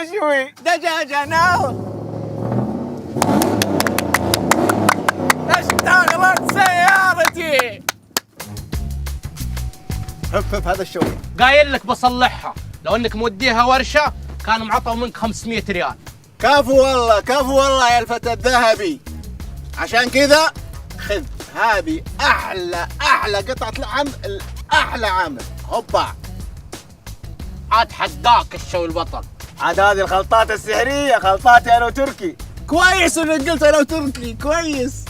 تشوي دجاجة نار. اشتغلت سيارتي. هف هذا الشغل. قايل لك بصلحها، لو انك موديها ورشه كانوا معطوا منك 500 ريال. كفو والله كفو والله يا الفتى الذهبي. عشان كذا خذ هذه احلى قطعة لحم، احلى عمل. هوبا عاد حداك الشوي البطل. عاد هذه الخلطات السحرية، خلطاتي انا وتركي. كويس انك قلت انا وتركي، كويس.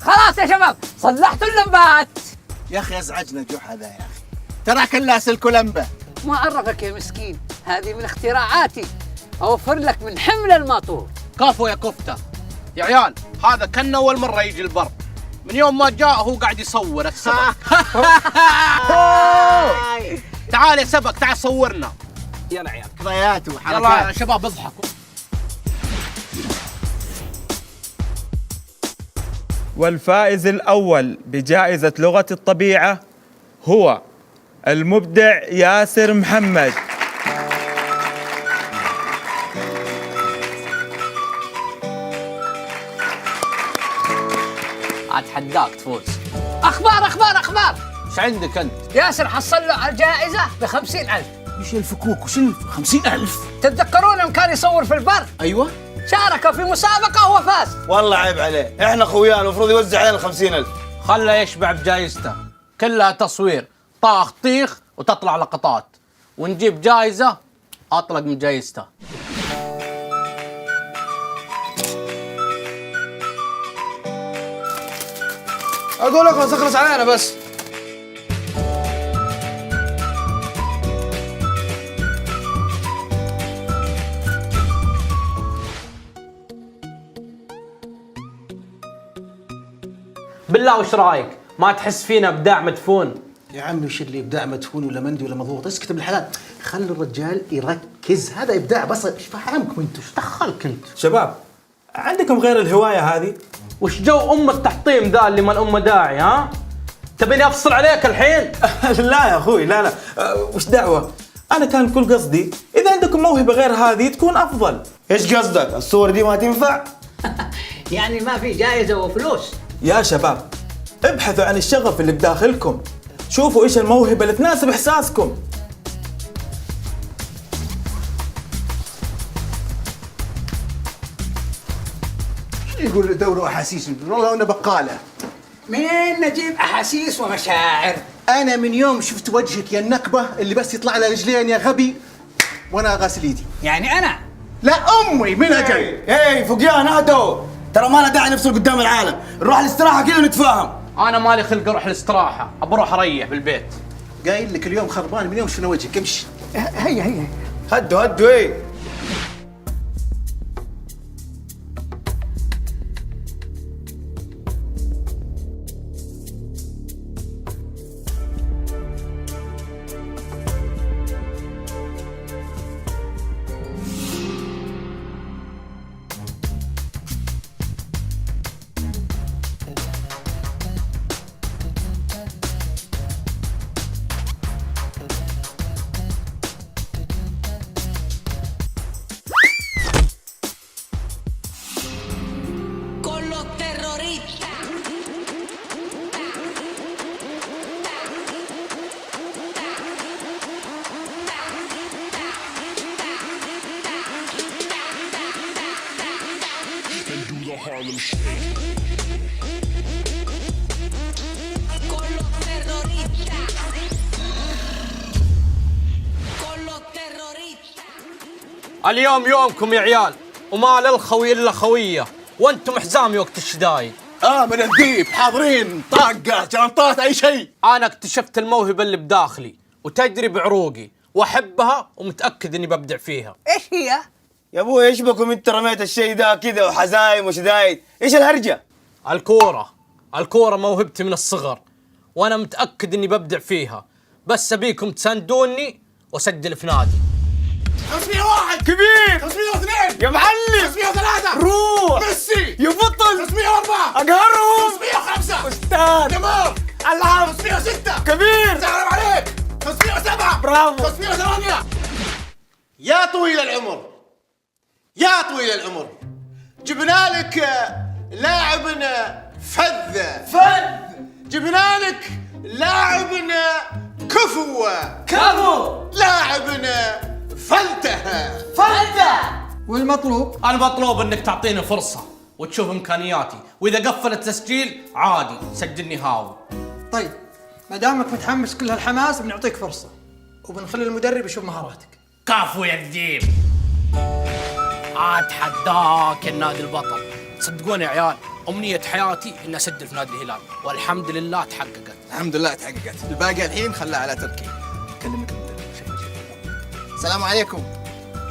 خلاص يا شباب صلحتوا اللمبات. يا اخي ازعجنا جحا ذا يا اخي، ترى كلها سلك لمبة. ما عرفك يا مسكين، هذه من اختراعاتي، اوفر لك من حمل الماطور. كفو يا كفتة يا عيال، هذا كان أول مرة يجي البر، من يوم ما جاء هو قاعد يصور السبق. تعال يا سبق، تعال صورنا. يلا عيال كضيات وحركات. يلا يا شباب اضحكوا. والفائز الأول بجائزة لغة الطبيعة هو المبدع ياسر محمد. أتحداك تفوز. اخبار. ايش عندك انت؟ ياسر حصل له الجائزة ب50,000. ايش الفكوك وش 50,000؟ تتذكرون يوم كان يصور في البر؟ ايوه شارك في مسابقة وفاز. والله عيب عليه، احنا خويا المفروض يوزع علينا 50,000. خله يشبع بجائزته، كلها تصوير طاخ طيخ وتطلع لقطات، ونجيب جائزة أطلق من جائزته. اقول لك بس اخلص علينا بس. بالله وش رايك؟ ما تحس فينا ابداع مدفون؟ يا عمي وش اللي ابداع مدفون ولا مندي ولا مضغوط؟ اسكت بالحلال، خلي الرجال يركز، هذا ابداع بس. ايش فهمكم انتم؟ ايش دخلك انت؟ شباب عندكم غير الهواية هذه؟ وش جو ام التحطيم ذا اللي ما الام داعي؟ ها؟ تبيني افصل عليك الحين؟ لا يا اخوي لا وش دعوة؟ انا كان كل قصدي اذا عندكم موهبة غير هذه تكون افضل. ايش قصدك؟ الصور دي ما تنفع؟ يعني ما في جائزة وفلوس؟ يا شباب ابحثوا عن الشغف اللي بداخلكم، شوفوا ايش الموهبة اللي تناسب احساسكم. يقول دوروا احاسيس، والله انا بقاله. منين نجيب احاسيس ومشاعر؟ انا من يوم شفت وجهك يا النكبه اللي بس يطلع لها رجلين يا غبي وانا غاسل ايدي. يعني انا؟ لا امي منها جاي. اي فوقيان اهدوا، ترى ما له داعي نفصل قدام العالم، نروح الاستراحه كذا ونتفاهم. انا مالي خلق اروح الاستراحة، بروح اريح بالبيت. قايل لك اليوم خربان من يوم شفنا وجهك. امشي. هيا هدوا ايه. اليوم يومكم يا عيال، وما للخوي الا خويه، وانتم حزامي وقت الشدايد. من الذيب حاضرين، طاقه جلطات اي شيء. انا اكتشفت الموهبه اللي بداخلي وتجري بعروقي، واحبها ومتاكد اني ببدع فيها. ايش هي؟ يا ابوي ايش بكم انت رميت الشيء ذا كذا وحزايم وشدايد؟ ايش الهرجه؟ الكوره موهبتي من الصغر، وانا متاكد اني ببدع فيها، بس ابيكم تساندوني واسجل في نادي. 501 كبير 502 يا معلم 503 روح ميسي يبطل 504 اقهرهم 505 استاذ تمام العب 506 كبير سلام عليك 507 برافو 508 طويل العمر يا طويل العمر، جبنا لك لاعبنا فذ، جبنا لك لاعبنا كفو، لاعبنا فلته. والمطلوب المطلوب انك تعطيني فرصه وتشوف امكانياتي، واذا قفل التسجيل عادي سجلني هاو. طيب، ما دامك متحمس كل هالحماس بنعطيك فرصة وبنخلي المدرب يشوف مهاراتك. كفو يا الذيب. اتحداك يا النادي البطل. صدقوني يا عيال، امنيه حياتي اني اسجل في نادي الهلال، والحمد لله تحققت. الحمد لله تحققت. الباقي الحين خلاه على تركي. كلمك المدرب. السلام عليكم.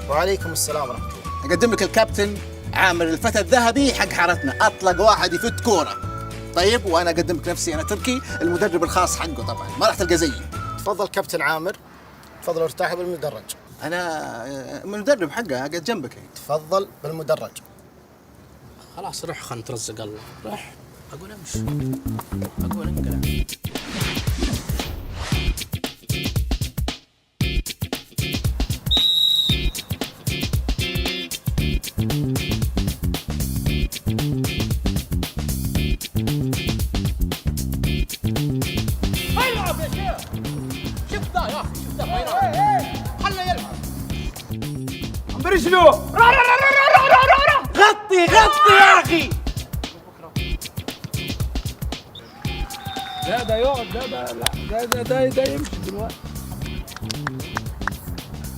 وعليكم السلام ورحمة الله. اقدم لك الكابتن عامر الفتى الذهبي حق حارتنا، اطلق واحد يفت كوره. طيب، وانا اقدم لك نفسي، انا تركي المدرب الخاص حقه، طبعا ما راح تلقى زيي. تفضل كابتن عامر، تفضل ارتاح بالمدرج. انا المدرب حقه قاعد جنبك. تفضل بالمدرج. خلاص روح، خلنا نترزق الله. روح. اقول امشي، اقول انقلع. العب يا شيخ. شوف ذا يا اخي، شوف ذا ما يلعب. خله يلعب. برجله. غطي يا اخي. لا ده يقعد، ده يمشي دلوقتي.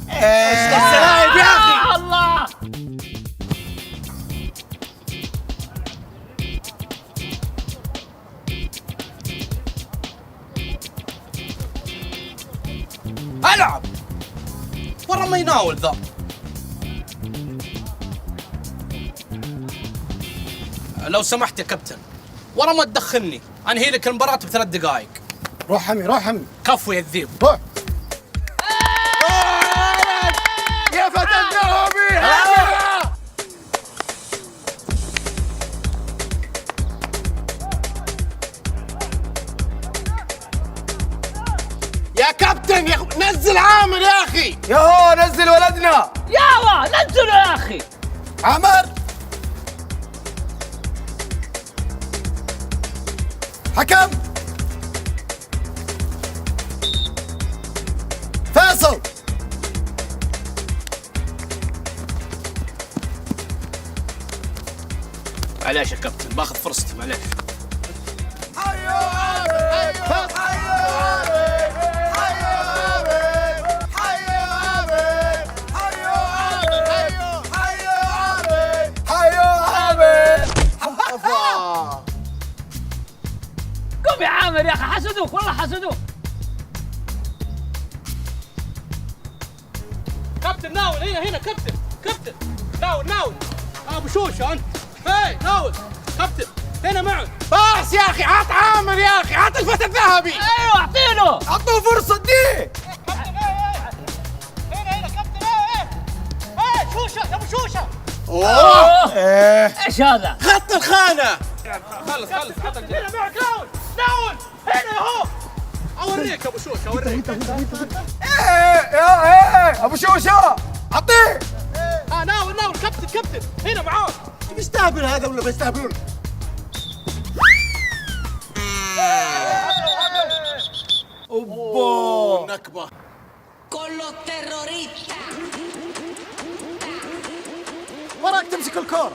السلايب يا اخي. الله. العب. ورا ما يناول ذا. لو سمحت يا كابتن، ورا ما تدخلني، انهي لك المباراة ب3 دقائق. روح حمي، روح حمي. كفو يا الذيب. روح. يا فتى الذهبي. يا كابتن يا نزل عامر يا اخي. ياهو نزل ولدنا. ياوا نزلوا يا اخي. عمر. حكم. فيصل. معليش يا كابتن، باخذ فرصتي، معليش. قوم يا عامر يا اخي، حسدوك والله حسدوك. كابتن ناول، هنا كابتن، ناول. ابو شوشه انت. هاي ناول كابتن، هنا معك. باص يا اخي، عط عامر يا اخي، عط الفتى الذهبي. ايوه اعطيله. اعطوه فرصة دي. كابتن هنا كابتن. شوشه يا ابو شوشه. اوه ايش هذا؟ غطي الخانه. خلص هنا معك. ناول هنا اهو. اوريك ابو شوشه، اوريك. ايه ابو شوشة اعطيه. ناول كابتن هنا معاك. بيستهبل هذا ولا بيستهبلون؟ اوبا نكبه. وراك تمسك الكورة.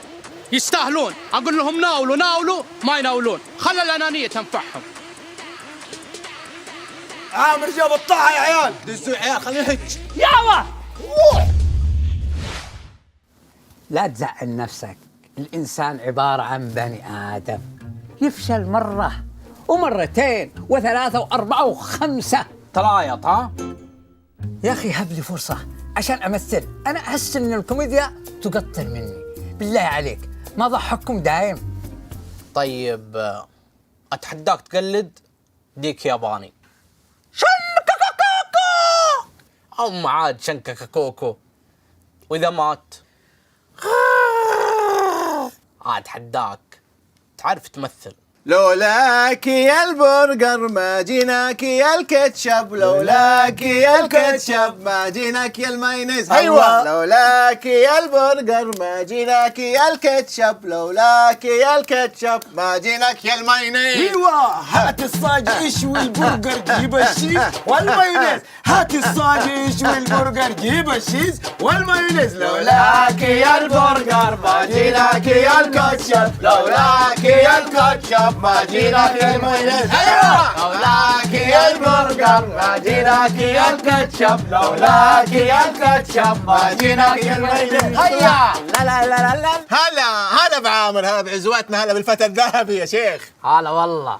يستاهلون، اقول لهم ناولوا ما يناولون. خلى الانانيه تنفعهم. عامر جاب الطاعة يا عيال. دزوا يا عيال، خليه يهج. ياوا لا تزعل نفسك، الإنسان عبارة عن بني آدم، يفشل مرة ومرتين وثلاثة وأربعة وخمسة. تلايط ها؟ يا أخي هب لي فرصة عشان أمثل. أنا أحس إن الكوميديا تقطر مني، بالله عليك ما ضحككم دايم. طيب اتحداك تقلد ديك ياباني. او عاد شنكككوكو، واذا مات اتحداك تعرف تمثل. لولاك يا البرجر ما جيناك يا الكاتشب، لولاك يا الكاتشب ما جيناك يا المايونيز. ايوه لولاك يا البرجر ما جيناك يا الكاتشب، لولاك يا الكاتشب ما جيناك يا المايونيز. ايوه هات الصاج اشوي البرجر جيب الشيز والمايونيز، هات الصاج اشوي البرجر جيب الشيز والمايونيز. لولاك يا البرجر ما جيناك يا الكاتشب، لولاك يا الكاتشب ما جيناك يا المايونيز. ايوه لولاك يا البرجر ما جيناك يا الكاتشب، لولاك يا الكاتشب ما جيناك يا المايونيز. هيا لا هلا بعامر، هلا بعزواتنا، هلا بالفتى الذهبي يا شيخ. هلا والله.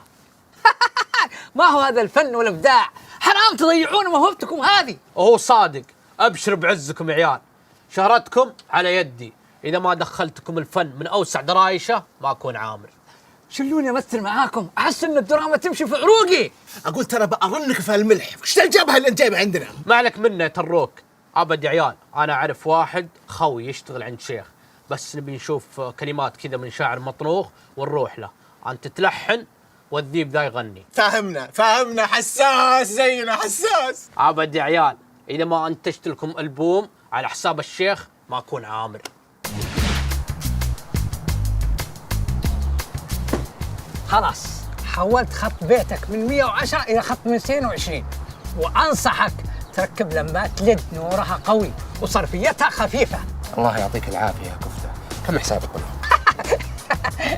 ما هو هذا الفن والابداع؟ حرام تضيعون موهبتكم هذه. وهو صادق. ابشر بعزكم يا عيال، شهرتكم على يدي. اذا ما دخلتكم الفن من اوسع درايشه ما اكون عامر. شلوني امثل معاكم، احس ان الدراما تمشي في عروقي. اقول ترى بأرنك في الملح، وش الجبهه اللي انت جايبها عندنا؟ ما عليك منه يا تروك. ابد يا عيال، انا اعرف واحد خوي يشتغل عند شيخ، بس نبي نشوف كلمات كذا من شاعر مطروخ ونروح له. انت تلحن والذيب ذا يغني. فاهمنا حساس زينا حساس. ابد يا عيال، اذا ما انتجت لكم البوم على حساب الشيخ ما اكون عامر. خلاص حولت خط بيتك من 110 الى خط 220، وانصحك تركب لمبات ليد نورها قوي وصرفيتها خفيفه. الله يعطيك العافيه يا كفته. كم حسابك والله؟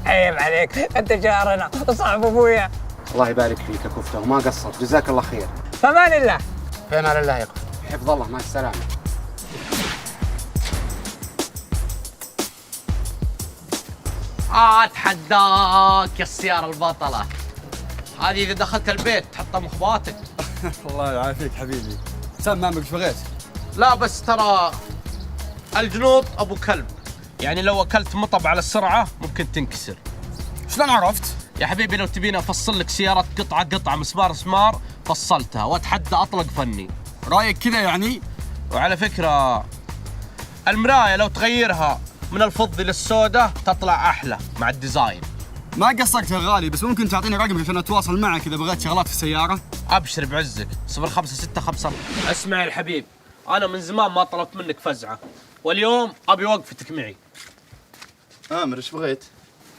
عيب عليك، انت جارنا وصاحب ابويا. الله يبارك فيك يا كفته وما قصرت، جزاك الله خير. فمان الله. في امان الله يا كفته، حفظ الله، مع السلامه. اتحداك يا السيارة البطلة هذه، اذا دخلت البيت تحطها مخباتك. الله يعافيك حبيبي. سام ما بغيت. لا بس ترى الجنوط ابو كلب، يعني لو اكلت مطب على السرعة ممكن تنكسر. شلون عرفت؟ يا حبيبي لو تبيني افصل لك سيارة قطعة مسمار فصلتها، واتحدى اطلق فني. رايك كذا يعني؟ وعلى فكرة المراية لو تغيرها من الفضي للسوداء تطلع احلى مع الديزاين. ما قصرت يا غالي، بس ممكن تعطيني رقمك عشان اتواصل معك اذا بغيت شغلات في السياره؟ ابشر بعزك. 056 اسمع يا الحبيب، انا من زمان ما طلبت منك فزعة، واليوم ابي وقفتك معي. امر ايش بغيت؟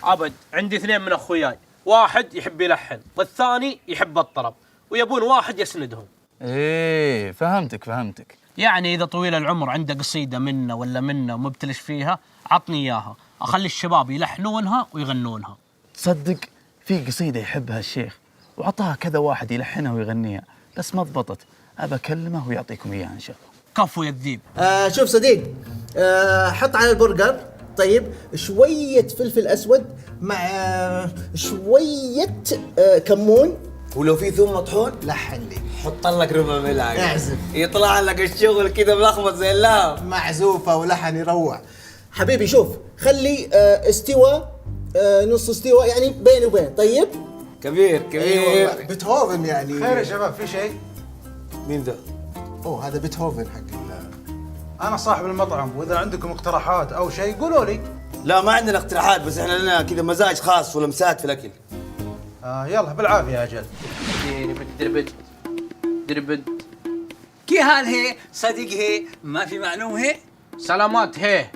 ابد عندي اثنين من اخوياي، واحد يحب يلحن والثاني يحب الطرب، ويبون واحد يسندهم. ايه فهمتك. يعني اذا طويل العمر عنده قصيدة منا ولا منا ومبتلش فيها عطني اياها، اخلي الشباب يلحنونها ويغنونها. تصدق في قصيدة يحبها الشيخ وعطاها كذا واحد يلحنها ويغنيها، بس ما ضبطت. أبى أكلمه ويعطيكم إياها إن شاء الله. كفو يا الذيب. شوف صديق، حط على البرجر طيب شوية فلفل أسود مع شوية كمون، ولو في ثوم مطحون لحن لي. حط لك ربع ملعقه اعزف يطلع لك الشغل كذا ملخبط زي اللام. معزوفة ولحن يروع. حبيبي شوف، خلي استوى نص استوى يعني بين وبين. طيب كبير أيوة بيتهوفن يعني. خير يا شباب، في شيء؟ مين ذا؟ اوه هذا بيتهوفن حق أنا صاحب المطعم، وإذا عندكم اقتراحات أو شيء قولوا لي. لا ما عندنا اقتراحات، بس احنا لنا كذا مزاج خاص ولمسات في الاكل. يلا بالعافية يا أجل. دربد كي حال هي صديق هي، ما في معلوم هي. سلامات هي.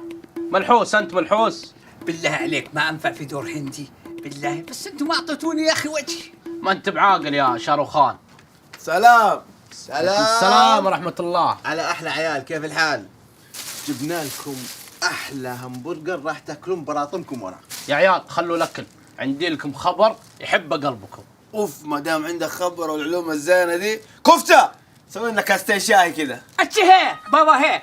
ملحوس انت ملحوس؟ بالله عليك ما انفع في دور هندي بالله، بس انتم ما اعطيتوني يا اخي وجهي. ما انت بعاقل يا شاروخان. سلام. السلام ورحمة الله. على احلى عيال، كيف الحال؟ جبنا لكم احلى همبرجر راح تاكلون براطمكم وراه. يا عيال خلوا الاكل، عندي لكم خبر يحب قلبكم. اوف ما دام عندك خبر والعلوم الزينه دي، كفته سوي لنا كاستين شاي كذا. اتشي هي بابا هي.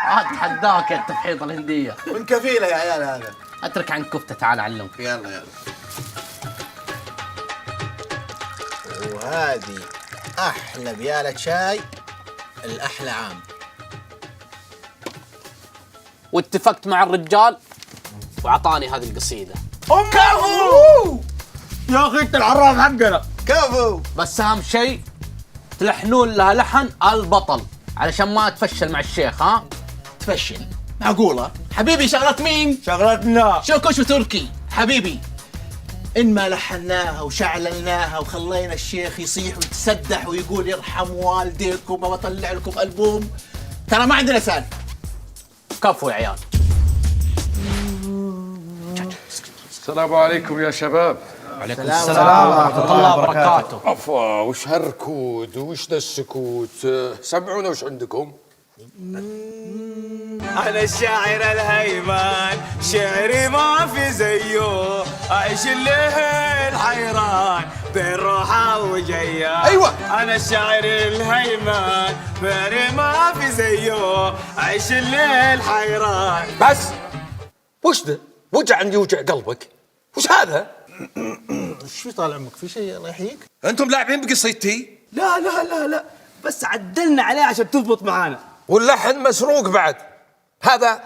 اتحداك يا التفحيط الهندية. من كفيله يا عيال هذا. اترك عن كفتة، تعال علمك. يلا وهذه احلى بيالة شاي الاحلى عام. واتفقت مع الرجال وعطاني هذه القصيدة. كفو يا اخي انت العراف حقنا. كفو. بس اهم شيء تلحنون لها لحن البطل علشان ما تفشل مع الشيخ. ها تفشل معقوله؟ حبيبي شغلة مين؟ شغلتنا. شوكوش تركي حبيبي. إن ما لحناها وشعللناها وخلينا الشيخ يصيح ويتسدح ويقول يرحم والديكم وبطلع لكم ألبوم، ترى ما عندنا سالفة. كفو يا عيال. السلام عليكم يا شباب. عليكم السلام ورحمة الله وبركاته. عفوا، وش هالركود وش ذا السكوت؟ سمعونا وش عندكم؟ أنا الشاعر الهيمان، شعري ما في زيه، أعيش الليل حيران بين روحه وجيه. أيوة. أنا الشاعر الهيمان، شعري ما في زيه، أعيش الليل حيران. بس وش ذا؟ وجع عندي وجع قلبك. وش هذا؟ ايش في طال عمرك؟ في شيء الله يحييك؟ انتم لاعبين بقصيدتي؟ لا لا لا لا، بس عدلنا عليه عشان تضبط معانا. واللحن مسروق بعد. هذا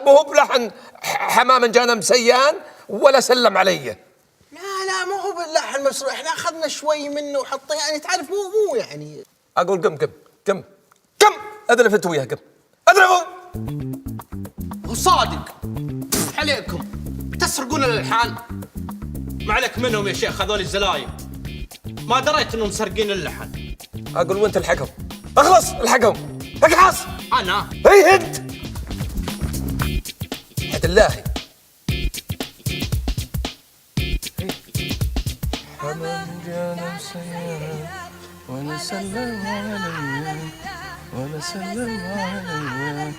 مو هو بلحن حمام جانا مسيان ولا سلم علي. لا ما هو باللحن مسروق، احنا اخذنا شوي منه وحطينا، يعني تعرف مو يعني. اقول قم اذلف انت وياه، قم اذلفوا. وصادق عليكم تسرقون الالحان. ما عليك منهم يا شيخ، هذول الزلايم ما دريت انهم سارقين اللحن. اقول وانت الحكم، اخلص الحكم، اخلص. انا اي انت حد الله. حمام جانا مسيان ولا سلم علي ولا سلم علي.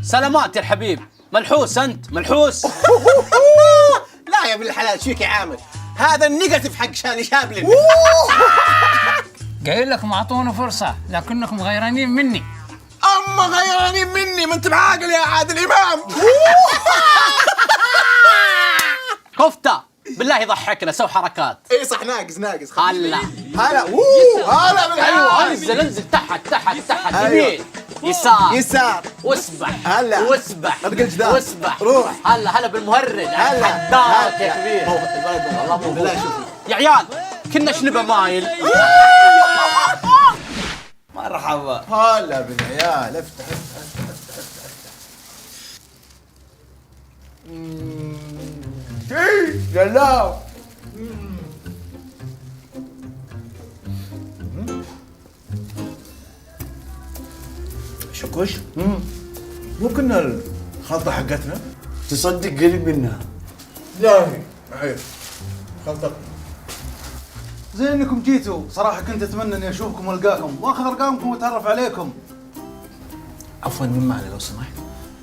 سلامات يا الحبيب. ملحوس انت ملحوس. لا يا ابن الحلال، شيك يا عامر، هذا النيجاتيف حق شاني شابلن. قايل لكم اعطونا فرصه لكنكم غيرانين مني. اما غيرانين مني، ما انت بعاقل يا عادل امام. كفته بالله يضحكنا، سو حركات. اي صح، ناقص. هلا هلا ايوه، انزل تحت يمين يسار واسبح. واسبح روح. هلا بالمهرج. حداك يا كبير. والله مو بالله. شوف يا عيال، كنا شنبه مايل. مرحبا. هلا بالعيال، افتح. جلاب. شكوش. مو كنا الخلطة حقتنا؟ تصدق قريب منها. لا هي خلطة. زين انكم جيتوا، صراحه كنت اتمنى اني اشوفكم والقاكم واخذ ارقامكم واتعرف عليكم. عفوا، من معنا لو سمحت؟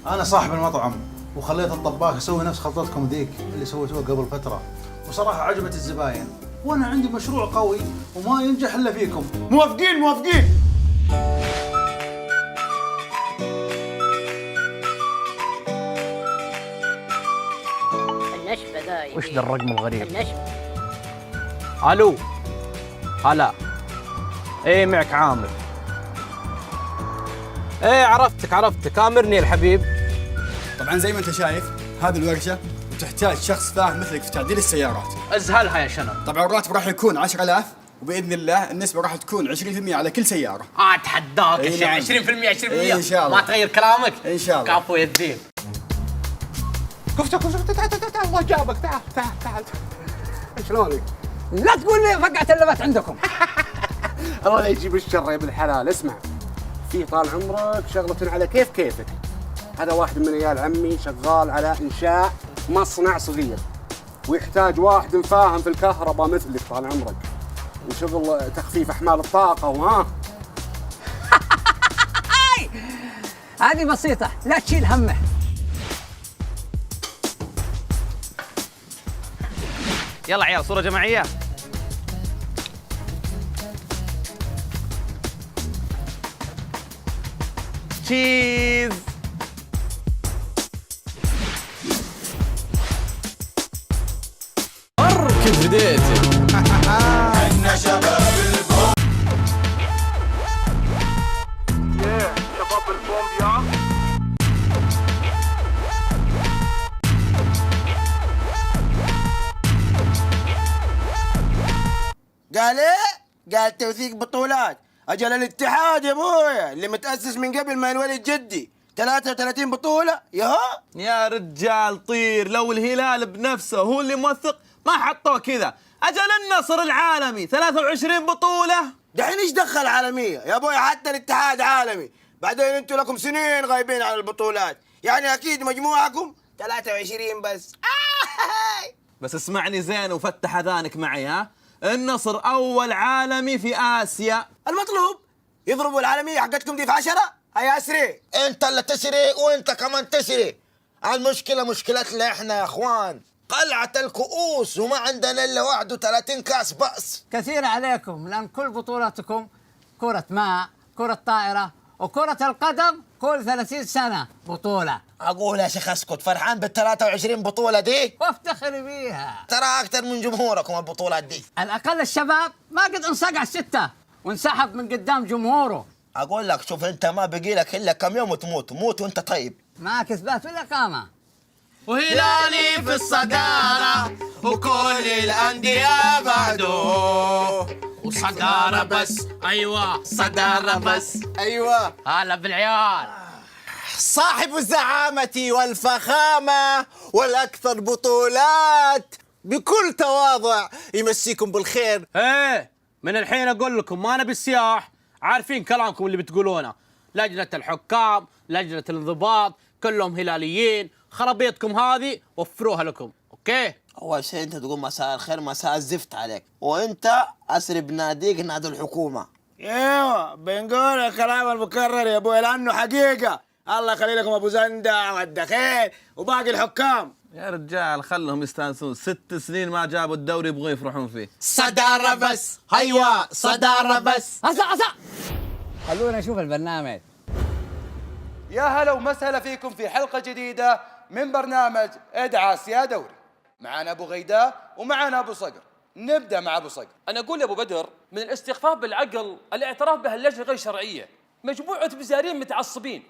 انا صاحب المطعم، وخليت الطباخ يسوي نفس خلطتكم ذيك اللي سويتوها قبل فتره، وصراحه عجبت الزباين، وانا عندي مشروع قوي وما ينجح الا فيكم. موافقين. النشبة ذا وش ذا الرقم الغريب؟ النشبة. الو. هلا. ايه معك عامر. ايه عرفتك. امرني الحبيب. طبعا زي ما انت شايف هذه الورشه وتحتاج شخص فاهم مثلك في تعديل السيارات. ازهلها يا شنب. طبعا الراتب راح يكون 10,000، وباذن الله النسبه راح تكون 20% على كل سياره. اتحداك يا شيخ. 20% 20%. ان شاء الله. ما تغير كلامك ان شاء الله. كفو يا الذيب. كفته تعال الله جابك. تعال. شلونك؟ لا تقول لي فقعت اللبات عندكم. الله لا يجيب الشر يا ابن الحلال. اسمع، في طال عمرك شغلة على كيفك. هذا واحد من عيال عمي شغال على إنشاء مصنع صغير، ويحتاج واحد فاهم في الكهرباء مثلك طال عمرك، وشغل تخفيف أحمال الطاقة وها. هذه بسيطه، لا تشيل همه. يلا عيال، صورة جماعية. تشيز. كيف بديتي؟ احنا شباب البوم. شباب البوم يا. قال ايه؟ قال توثيق بطولات. اجل الاتحاد يا ابويا اللي متاسس من قبل ما ينولد جدي. 33 بطولة يا رجال طير، لو الهلال بنفسه هو اللي موثق ما حطوه كذا. أجل النصر العالمي 23 بطولة. دحين ايش دخل عالمية يا ابوي؟ حتى الاتحاد عالمي. بعدين انتوا لكم سنين غايبين عن البطولات، يعني اكيد مجموعكم 23 بس. بس اسمعني زين وفتح اذانك معي، ها؟ النصر اول عالمي في اسيا. المطلوب يضربوا العالمية حقتكم دي في 10. هيا اسري. انت اللي تسري وانت كمان تسري. المشكلة مشكلتنا احنا يا اخوان، قلعة الكؤوس وما عندنا الا 31 كاس بأس. كثير عليكم، لأن كل بطولاتكم كرة ماء، كرة طائرة، وكرة القدم كل 30 سنة بطولة. اقول يا شيخ اسكت، فرحان بال 23 بطولة دي؟ وافتخر بيها. ترى اكثر من جمهوركم البطولات دي. الأقل الشباب ما قد انصقع 6 وانسحب من قدام جمهوره. اقول لك شوف، انت ما بقي لك الا كم يوم وتموت، موت وانت طيب. معك إثبات ولا قامة؟ وهلالي في الصدارة وكل الأندية بعده، وصدارة بس. أيوة صدارة بس. أيوة هلا بالعيال. صاحب الزعامة والفخامة والأكثر بطولات، بكل تواضع يمسيكم بالخير. ايه من الحين اقول لكم ما نبي السياح، عارفين كلامكم اللي بتقولونه. لجنة الحكام، لجنة الانضباط، كلهم هلاليين. خرابيطكم هذه وفروها لكم، اوكي؟ اول شيء انت تقول مساء الخير، مساء الزفت عليك، وانت اسري بناديك نادي الحكومة. ايوه بنقول الكلام المكرر يا ابوي لانه حقيقة. الله يخلي لكم ابو زنده والدخيل وباقي الحكام. يا رجال خلهم يستانسون، 6 سنين ما جابوا الدوري يبغوا يفرحون فيه. صدارة بس. أيوة صدارة بس. أسا خلونا نشوف البرنامج. يا هلا ومسهلا فيكم في حلقة جديدة من برنامج ادعاس يا دوري. معنا أبو غيداء ومعنا أبو صقر. نبدأ مع أبو صقر. أنا أقول يا أبو بدر، من الاستخفاف بالعقل الاعتراف بهاللجنة غير شرعية. مجموعة بزارين متعصبين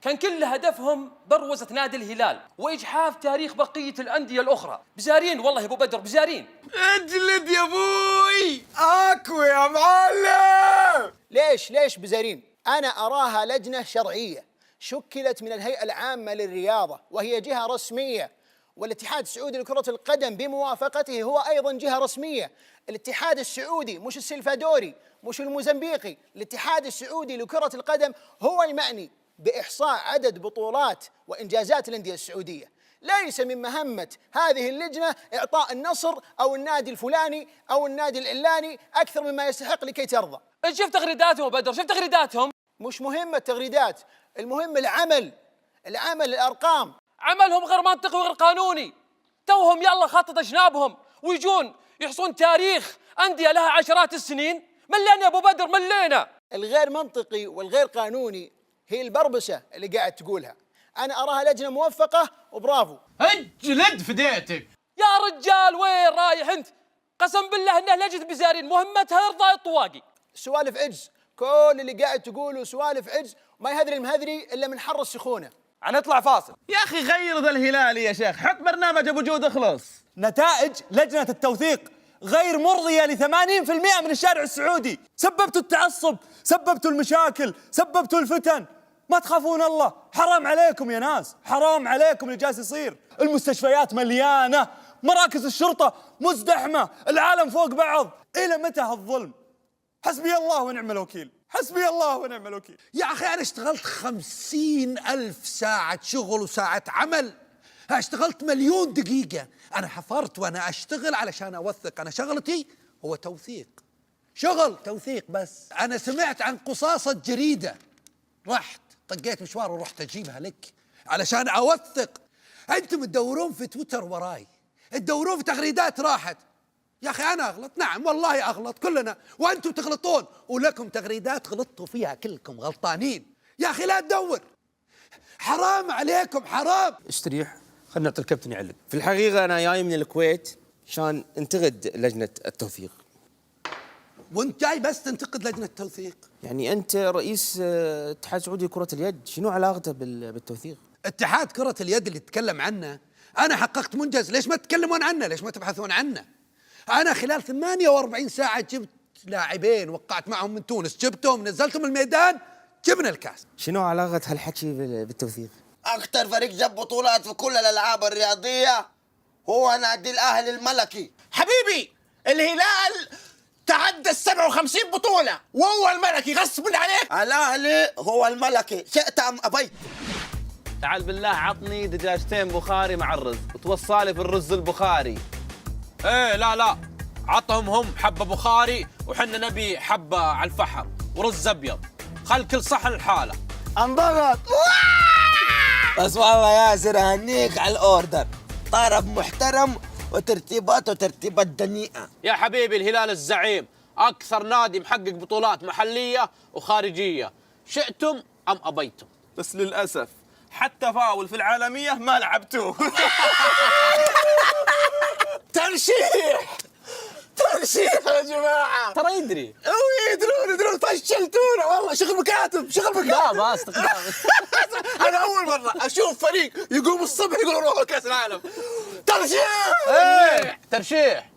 كان كل هدفهم بروزة نادي الهلال وإجحاف تاريخ بقية الأندية الأخرى. بزارين والله يا أبو بدر، بزارين. اجلد يا أبوي. أكو يا معلم. ليش بزارين؟ أنا أراها لجنة شرعية شكلت من الهيئة العامة للرياضة، وهي جهة رسمية، والاتحاد السعودي لكرة القدم بموافقته هو أيضا جهة رسمية. الاتحاد السعودي مش السلفادوري، مش الموزمبيقي، الاتحاد السعودي لكرة القدم هو المعني بإحصاء عدد بطولات وإنجازات الأندية السعودية. ليس من مهمة هذه اللجنة إعطاء النصر أو النادي الفلاني أو النادي العلاني أكثر مما يستحق لكي ترضى. شوف تغريداتهم بدر، شوف تغريداتهم. مش مهمة التغريدات، المهم العمل، الأرقام. عملهم غير منطقي وغير قانوني. توهم يلا خطط أجنابهم ويجون يحصون تاريخ أندية لها عشرات السنين. ملينا يا أبو بدر، ملينا. الغير منطقي والغير قانوني هي البربسة اللي قاعد تقولها. أنا أراها لجنة موفقة وبرافو. اجلد فديتك يا رجال، وين رايح أنت؟ قسم بالله إنها لجنة بزارين مهمتها إرضاء الطواقي. سوالف عجز، كل اللي قاعد تقوله سوالف عجز، ما يهذري المهذري إلا من حر السخونة. هنطلع فاصل. يا أخي غير ذا الهلالي يا شيخ، حط برنامج أبو جود اخلص. نتائج لجنة التوثيق غير مرضية ل80% من الشارع السعودي. سببتوا التعصب، سببتوا المشاكل، سببتوا الفتن. ما تخافون الله، حرام عليكم يا ناس، حرام عليكم اللي جالس يصير. المستشفيات مليانة، مراكز الشرطة مزدحمة، العالم فوق بعض. إلى متى هالظلم؟ حسبي الله ونعم الوكيل، حسبي الله ونعم الوكيل. يا أخي أنا اشتغلت 50,000 ساعة شغل وساعة عمل، اشتغلت 1,000,000 دقيقة. أنا حفرت وأنا أشتغل علشان أوثق. أنا شغلتي هو توثيق، شغل توثيق بس. أنا سمعت عن قصاصة جريدة، رحت طقيت مشوار ورحت أجيبها لك علشان أوثق. أنتم تدورون في تويتر وراي، تدورون في تغريدات راحت. يا أخي أنا أغلط، نعم والله أغلط كلنا، وأنتم تغلطون، ولكم تغريدات غلطتوا فيها، كلكم غلطانين. يا أخي لا تدور، حرام عليكم، حرام. استريح، خلنا نعطي الكابتن يعلق. في الحقيقة أنا جاي من الكويت عشان انتقد لجنة التوثيق. وانت جاي بس تنتقد لجنة التوثيق؟ يعني أنت رئيس اتحاد سعودي لكرة اليد، شنو علاقته بالتوثيق؟ اتحاد كرة اليد اللي تتكلم عنه، أنا حققت منجز، ليش ما تتكلمون عنه؟ ليش ما تبحثون عنه؟ أنا خلال 48 ساعة جبت لاعبين وقعت معهم من تونس، جبتهم نزلتهم الميدان، جبنا الكاس. شنو علاقة هالحكي بالتوثيق؟ اكثر فريق جاب بطولات في كل الالعاب الرياضيه هو نادي الاهلي الملكي. حبيبي الهلال تعدى 57 بطولة وهو الملكي غصب عليك. الاهلي هو الملكي شئت ام ابيت. تعال بالله عطني دجاجتين بخاري مع الرز وتوصالي في الرز البخاري. ايه لا عطهم هم حبه بخاري وحنا نبي حبه على الفحم ورز ابيض. خل كل صحن الحاله. انضغط. بس والله ياسر اهنيك على الاوردر، طرب محترم وترتيباته ترتيبات دنيئه. يا حبيبي الهلال الزعيم اكثر نادي محقق بطولات محليه وخارجيه، شئتم ام ابيتم. بس للاسف حتى فاول في العالميه ما لعبتوه. ترشيح يا جماعة. ترى يدري يدرون فشلتونا والله. شغل مكاتب. لا ما استقدام. أنا أول مرة أشوف فريق يقوم الصبح يقولوا روحوا كأس العالم. ترشيح. ايه ترشيح.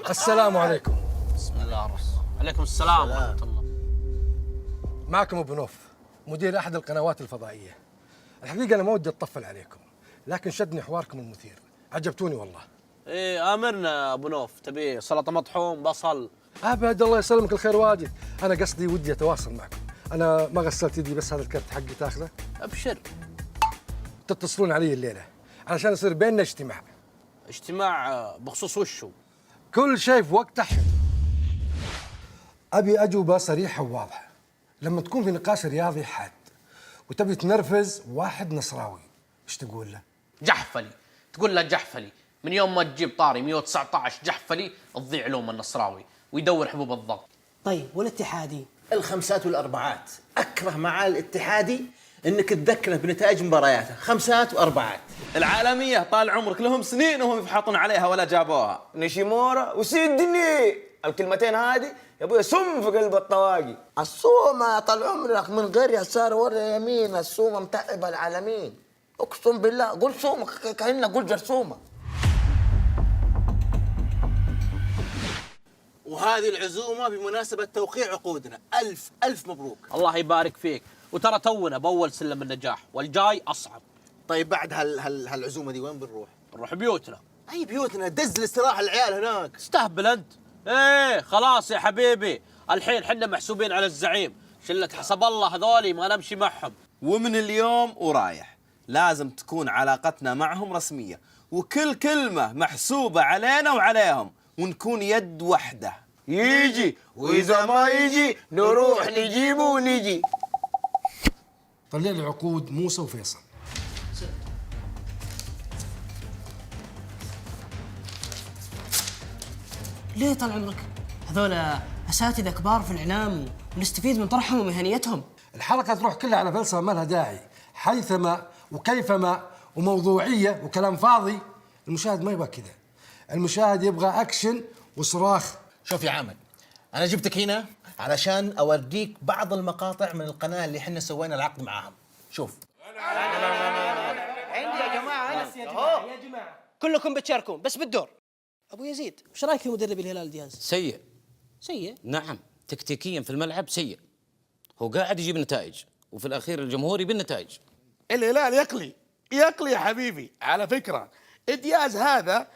السلام عليكم. بسم الله الرحمن. عليكم السلام ورحمة الله. معكم ابو نوف مدير احد القنوات الفضائيه. الحقيقه انا ما ودي اطفل عليكم، لكن شدني حواركم المثير، عجبتوني والله. ايه امرنا ابو نوف. تبي سلطه مطحون بصل؟ ابد الله يسلمك الخير واجد. انا قصدي ودي اتواصل معكم. انا ما غسلت يدي، بس هذا الكرت حقي تاخذه. ابشر. تتصلون علي الليله علشان يصير بيننا اجتماع بخصوص وشو؟ كل شيء في وقته حلو. ابي اجوبه صريحه وواضحه. لما تكون في نقاش رياضي حاد وتبي تنرفز واحد نصراوي، ايش تقول له؟ جحفلي. تقول له جحفلي. من يوم ما تجيب طاري 119 جحفلي تضيع علوم النصراوي ويدور حبوب الضغط. طيب والاتحادي؟ الخمسات والاربعات. اكره مع الاتحادي انك تذكره بنتائج مبارياته، خمسات واربعات. العالميه طال عمرك لهم سنين وهم يفحطون عليها ولا جابوها. نيشيمورا وسيدني، الكلمتين هذه يا ابوي سم في قلب الطواقي. الصومه طال عمرك من غير يسار ولا يمين، الصومه متعبه العالمين. اقسم بالله قول صومه كأنه قول جرثومه. وهذه العزومة بمناسبة توقيع عقودنا. ألف مبروك. الله يبارك فيك. وترى تونا بأول سلم النجاح والجاي أصعب. طيب بعد هالعزومة دي وين بنروح؟ نروح بيوتنا. أي بيوتنا؟ دز الاستراحة العيال هناك. استهبل أنت. إيه خلاص يا حبيبي، الحين حنا محسوبين على الزعيم. شلة حسب الله هذولي ما نمشي معهم. ومن اليوم ورايح لازم تكون علاقتنا معهم رسمية، وكل كلمة محسوبة علينا وعليهم، ونكون يد واحدة. يجي وإذا ما يجي نروح نجيبه ونجي. طلع لي عقود موسى وفيصل. ليه طال عمرك؟ هذول اساتذه كبار في الاعلام ونستفيد من طرحهم ومهنيتهم. الحلقه تروح كلها على فلسفه ما لها داعي، حيثما وكيفما وموضوعيه وكلام فاضي. المشاهد ما يبغى كذا، المشاهد يبغى اكشن وصراخ. شوف يا عامر، انا جبتك هنا علشان اوريك بعض المقاطع من القناه اللي احنا سوينا العقد معاهم. شوف. عندي يا جماعه يا جماعه كلكم بتشاركون بس بالدور. ابو يزيد، ايش رايك في مدرب الهلال دياز؟ سيء. نعم، تكتيكيا في الملعب سيء. هو قاعد يجيب نتائج وفي الاخير الجمهور يبي النتائج. الهلال يقلي يا حبيبي. على فكره دياز هذا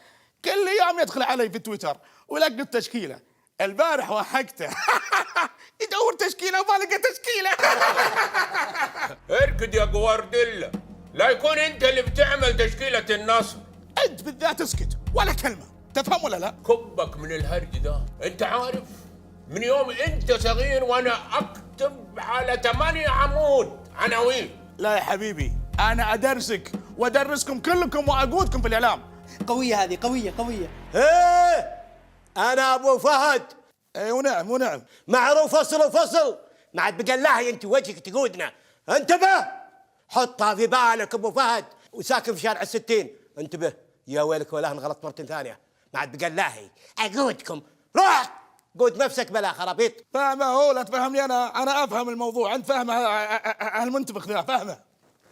كل يوم يدخل علي في تويتر ويلقى التشكيله. البارح وحقته يدور تشكيله وما لقى تشكيله. اركد يا جوارديولا، لا يكون انت اللي بتعمل تشكيله النصر. انت بالذات اسكت ولا كلمه، تفهم ولا لا؟ كبك من الهرج ده. انت عارف من يوم انت صغير وانا اكتب على 8 عمود عناوين. لا يا حبيبي، انا ادرسك وادرسكم كلكم واقودكم في الاعلام. قويه هذه، قويه. ايه انا ابو فهد. ايه ونعم معروف. فصل ما عاد بقلاهي انت وجهك تقودنا. انتبه، حطها في بالك ابو فهد، وساكن في شارع 60. انتبه يا ويلك ولا انغلط مرة ثانية. ما عاد بقلاهي اقودكم. روح قود نفسك بلا خرابيط. فاهمه هو، لا تفهمني انا افهم الموضوع. انت فاهمه هالمنتفخ ذا فاهمه.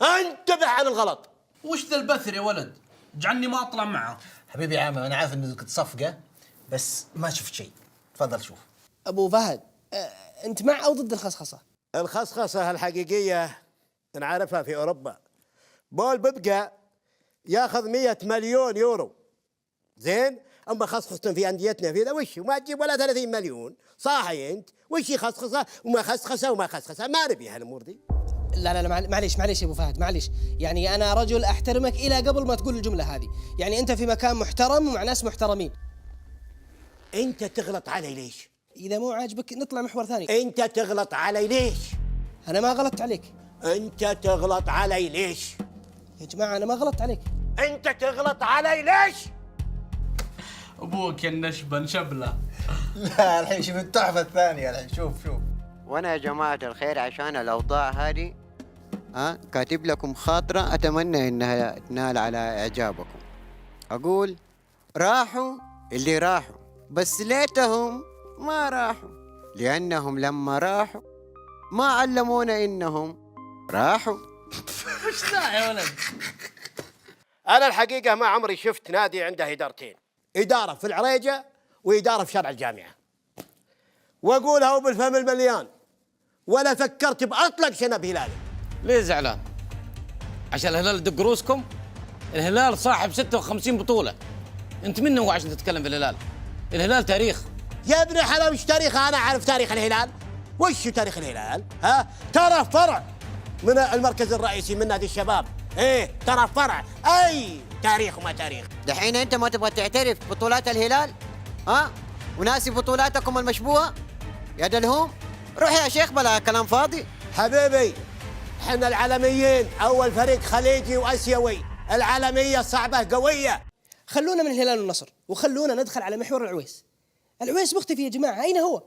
انتبه عن الغلط. وش ذا البثر يا ولد؟ جعلني ما اطلع معه. حبيبي يا عامر، انا عارف انك تصفقه بس ما شفت شيء. تفضل شوف. ابو فهد، انت مع او ضد الخصخصه؟ الخصخصة الحقيقية نعرفها في أوروبا. بول بيبقى ياخذ 100 مليون يورو، زين؟ أما خصخصة في أنديتنا في ذا وش وما تجيب ولا 30 مليون، صاحي أنت؟ وش خصخصة وما خصخصة وما خصخصة، ما نبي هالأمور دي. لا معليش يا ابو فهد، معليش، يعني انا رجل احترمك الى قبل ما تقول الجمله هذه، يعني انت في مكان محترم ومع ناس محترمين. انت تغلط علي ليش؟ اذا مو عاجبك نطلع محور ثاني. انت تغلط علي ليش؟ انا ما غلطت عليك. انت تغلط علي ليش؟ يا جماعه انا ما غلطت عليك. انت تغلط علي ليش؟ ابوك يا النشبه نشبله. لا الحين شوف التحفه الثانيه الحين، شوف. وانا يا جماعه الخير عشان الاوضاع هذه كاتب لكم خاطره اتمنى انها تنال على اعجابكم. اقول راحوا اللي راحوا، بس ليتهم ما راحوا، لانهم لما راحوا ما علمونا انهم راحوا. ايش ذا يا ولد؟ انا الحقيقه ما عمري شفت نادي عنده ادارتين، اداره في العريجه واداره في شارع الجامعه، واقولها بالفم المليان، ولا فكرت باطلق شنب هلالي. ليه زعلان؟ عشان الهلال يدق روسكم؟ الهلال صاحب 56 بطولة. انت من هو عشان تتكلم في الهلال؟ الهلال تاريخ. يا ابن الحلال وش تاريخه؟ انا اعرف تاريخ الهلال. وش تاريخ الهلال؟ ترى فرع من المركز الرئيسي من نادي الشباب. ترى فرع، اي تاريخ وما تاريخ. دحين انت ما تبغى تعترف بطولات الهلال؟ وناسي بطولاتكم المشبوهة يا دلهوم؟ روح يا شيخ بلا كلام فاضي. حبيبي احنا العالميين اول فريق خليجي واسيوي، العالميه صعبه قويه. خلونا من الهلال والنصر وخلونا ندخل على محور العويس. العويس مختفي يا جماعه، اين هو؟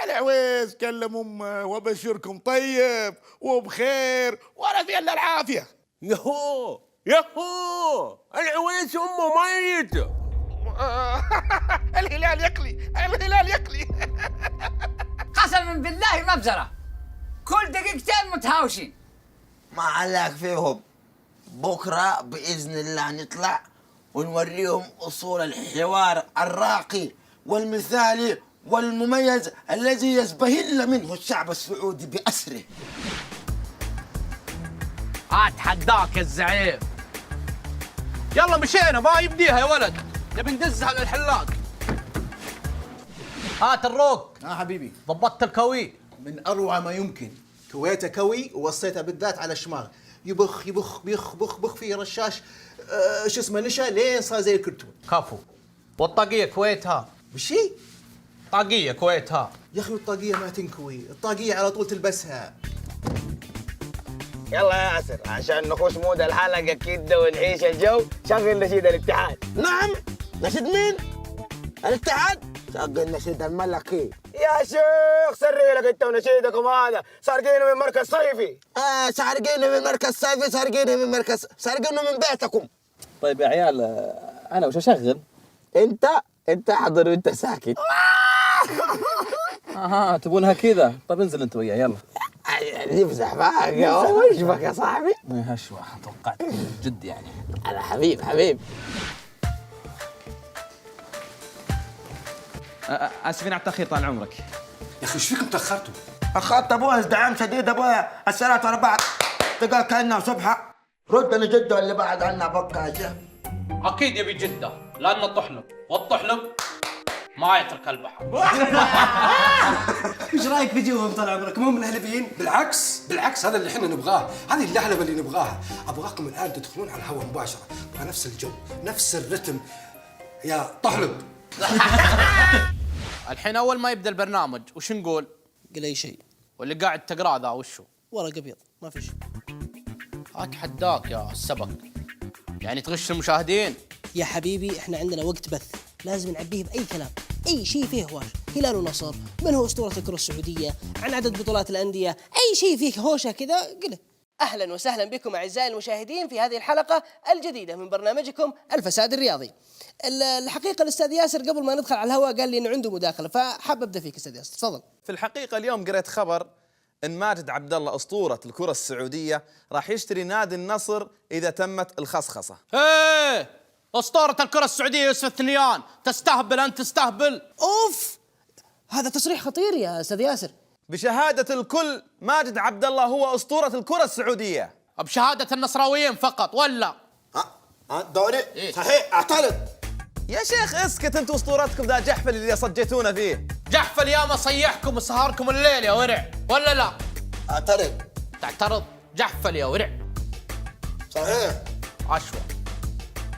العويس كلم امه وبشركم طيب وبخير ولا في الا العافيه. يهو العويس امه ميت. الهلال يقلي. قسما بالله مبزرة، كل دقيقتين متهاوشين. ما علق فيهم، بكرة بإذن الله نطلع ونوريهم أصول الحوار الراقي والمثالي والمميز الذي يزبهل منه الشعب السعودي بأسره. اتحداك يا الزعيم. يلا مشينا، ما يبديها يا ولد، نبي ندزها للحلاق. هات الروك. حبيبي ضبطت الكوي من اروع ما يمكن، كويته كوي ووصيته بالذات على الشماغ، يبخ بخ في رشاش شو اسمه نشا لين صار زي الكرتون. كفو. والطاقية كويتها. وشي؟ طاقية كويتها. يا اخي الطاقية ما تنكوي، الطاقية على طول تلبسها. يلا يا ياسر عشان نخش مود الحلقة كده ونعيش الجو، شغل نشيد الاتحاد. نعم، نشيد مين؟ الاتحاد؟ شغل نشيد الملكي. يا شيخ سري لك انت ونشيدكم هذا، سارقينه من مركز صيفي. سارقينه من مركز صيفي، سارقينه من بيتكم. طيب يا عيال انا وش اشغل؟ انت حضر وانت ساكت. تبونها كذا؟ طيب انزل انت وياه يلا. يمزح معك وش بك يا صاحبي؟ هشوة توقعت جد يعني. انا حبيب. اسفين على التاخير طال عمرك. يا اخي ايش فيكم تاخرتوا؟ اخذت ابويا ازدحام شديد، ابويا الصلاه ورا بعض تقال كانها صبحه. ردنا جده اللي بعد عنا بكاجه. اكيد يبي جده لانه طحلب، والطحلب ما يترك البحر. ايش رايك في جوهم طال عمرك؟ مو منهلبين؟ بالعكس هذا اللي احنا نبغاه، هذه اللهلبه اللي نبغاها. ابغاكم الان تدخلون على الهواء مباشره، ابغى نفس الجو نفس الرتم يا طحلب. الحين اول ما يبدا البرنامج وش نقول؟ قل اي شيء. واللي قاعد تقراه ذا وشو؟ ورق ابيض، ما في شيء. اتحداك يا السبق، يعني تغش المشاهدين. يا حبيبي احنا عندنا وقت بث، لازم نعبيه باي كلام، اي شيء فيه هواش، هلال ونصر، من هو اسطوره الكره السعوديه، عن عدد بطولات الانديه، اي شيء فيه هوشه كذا قله. اهلا وسهلا بكم اعزائي المشاهدين في هذه الحلقه الجديده من برنامجكم الفساد الرياضي. الحقيقه الاستاذ ياسر قبل ما ندخل على الهواء قال لي انه عنده مداخله، فحاب ابدا فيك استاذ ياسر، تفضل. في الحقيقه اليوم قريت خبر ان ماجد عبد الله اسطوره الكره السعوديه راح يشتري نادي النصر اذا تمت الخصخصه. ايه اسطورة الكرة السعودية يوسف الثنيان، تستهبل انت تستهبل. اوف، هذا تصريح خطير يا استاذ ياسر. بشهادة الكل ماجد عبد الله هو أسطورة الكرة السعودية. بشهادة النصراويين فقط ولا؟ دوري صحيح اعترض. يا شيخ اسكت انت، اسطورتكم ذا جحفل اللي صجيتونا فيه. جحفل ياما صيحكم وسهركم الليل يا ورع ولا لا؟ اعترض. تعترض؟ جحفل يا ورع. صحيح. عشوة.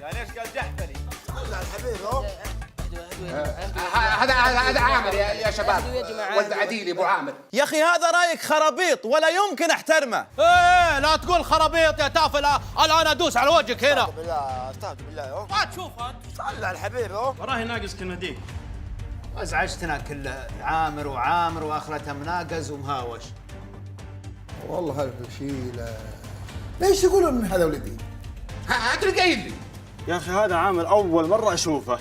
يعني ايش قال جحفلي؟ صلى الحبيب اهو. هذا عامر يا شباب، ولد عديلي ابو عامر. يا اخي هذا رايك خرابيط ولا يمكن احترمه. ايه لا تقول خرابيط يا تافه، الان ادوس على وجهك هنا. استهدوا بالله استهدوا بالله اهو. ما تشوف انت. صلى الحبيب اهو. وراه ناقص كنديك. ازعجتنا كل عامر وعامر واخرتها مناقز ومهاوش. والله هذا شيء ليش يقولون من هذا ولدي؟ انت اللي قايل لي. يا اخي هذا عامر اول مره اشوفه،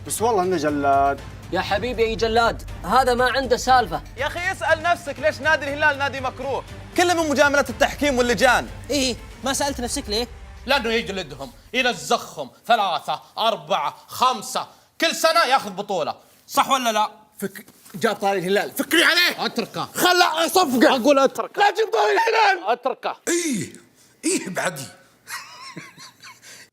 بس والله انه جلاد. يا حبيبي اي جلاد، هذا ما عنده سالفه. يا اخي اسال نفسك ليش نادي الهلال نادي مكروه؟ كله من مجامله التحكيم واللجان. ايه ما سالت نفسك ليه؟ لانه يجلدهم، يلزخهم 3 4 5 كل سنه ياخذ بطوله، صح ولا لا؟ جاب طاري الهلال، فكري عليه. اتركه. خلى صفقه. اقول اتركه. لا تجيب طاري الهلال. اتركه. ايه بعدي.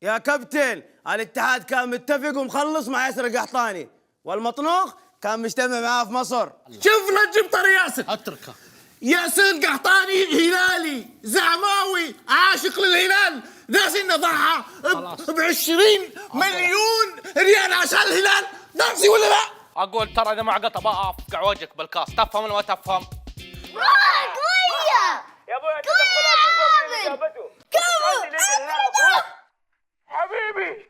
يا كابتن الاتحاد كان متفق ومخلص مع ياسر القحطاني، والمطنوخ كان مجتمع معاه في مصر. شوف لا تجيب طاري ياسر. اتركه. ياسر القحطاني هلالي زعماوي عاشق للهلال، ناس انه ضحى ب20 مليون ريال عشان الهلال، ناسي ولا لا؟ اقول ترى اذا ما عقدت افقع وجهك بالكاس، تفهم ولا ما تفهم؟ قوية يا ابوي انت تدخل حبيبي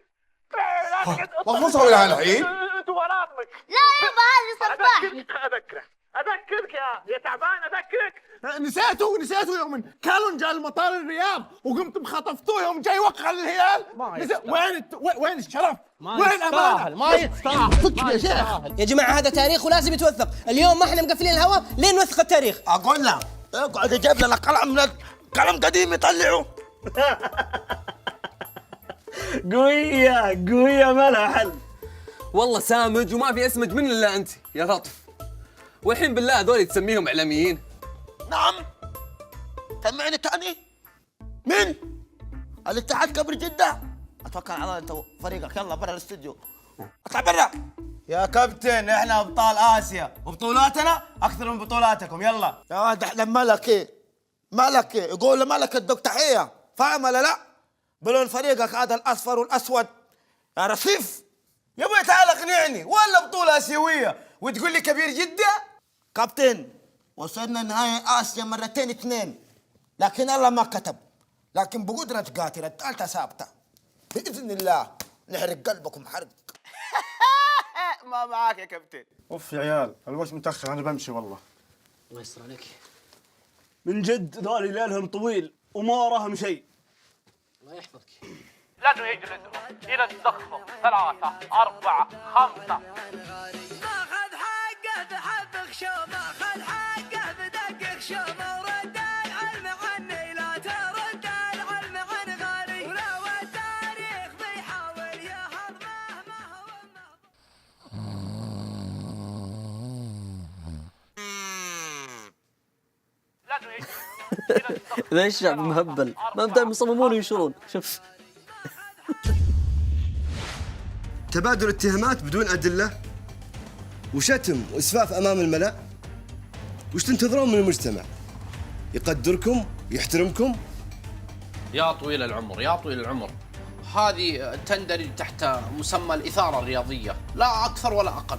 ما صار لها الحين. انت ورامك. لا يابا هذه صباح. اذكرك يا تعبان، اذكرك. نسيته يوم كالون جاء المطار الرياض وقمت مخطفتوه يوم جاي يوقع للهلال. وين الشرف؟ وين الامانه؟ ما يستاهل. فكر يا شيخ. يا جماعه هذا تاريخ ولازم يتوثق، اليوم ما احنا مقفلين الهواء لين نوثق التاريخ. اقول له اقعد جايب لنا قلم قديم يطلعه. قوية ما لها حل. والله سامج وما في اسمج من الا انت يا لطف. والحين بالله هذول تسميهم اعلاميين؟ نعم. سمعني تاني. مين؟ الاتحاد كبر جدة. اتوكل على الله انت وفريقك، يلا برا الاستوديو. اطلع برا. يا كابتن احنا ابطال اسيا وبطولاتنا اكثر من بطولاتكم، يلا. يا ولد احنا ملكي ملكي، يقول ملك الدق تحيه، فاهم ولا لا؟ بلون فريقك هذا الاصفر والاسود يا رصيف. يا ابوي تعال اقنعني، ولا بطوله اسيويه وتقول لي كبير جده؟ كابتن وصلنا نهائي اسيا مرتين 2، لكن الله ما كتب، لكن بقدرة قاتلة الثالثة ثابتة بإذن الله نحرق قلبكم حرق. ما معاك يا كابتن. اوف يا عيال الوقت متاخر، انا بمشي والله. الله يستر عليك. من جد ذولي ليلهم طويل وما وراهم شيء. الله يحفظك. لانه يجلدهم، يلزخهم 3 4 5. ماخذ حقه بحب خشومه، ماخذ حقه بدق خشومه، ورد العلم عني لا ترد العلم عن غالي، ولو التاريخ بيحاول يهضمه ما هو. ذا الشعب مهبل، ما بدهم يصممون وينشرون. شوف تبادل اتهامات بدون أدلة، وشتم وإسفاف أمام الملأ. وش تنتظرون من المجتمع؟ يقدركم يحترمكم؟ يا طويل العمر يا طويل العمر، هذه تندرج تحت مسمى الإثارة الرياضية، لا أكثر ولا أقل.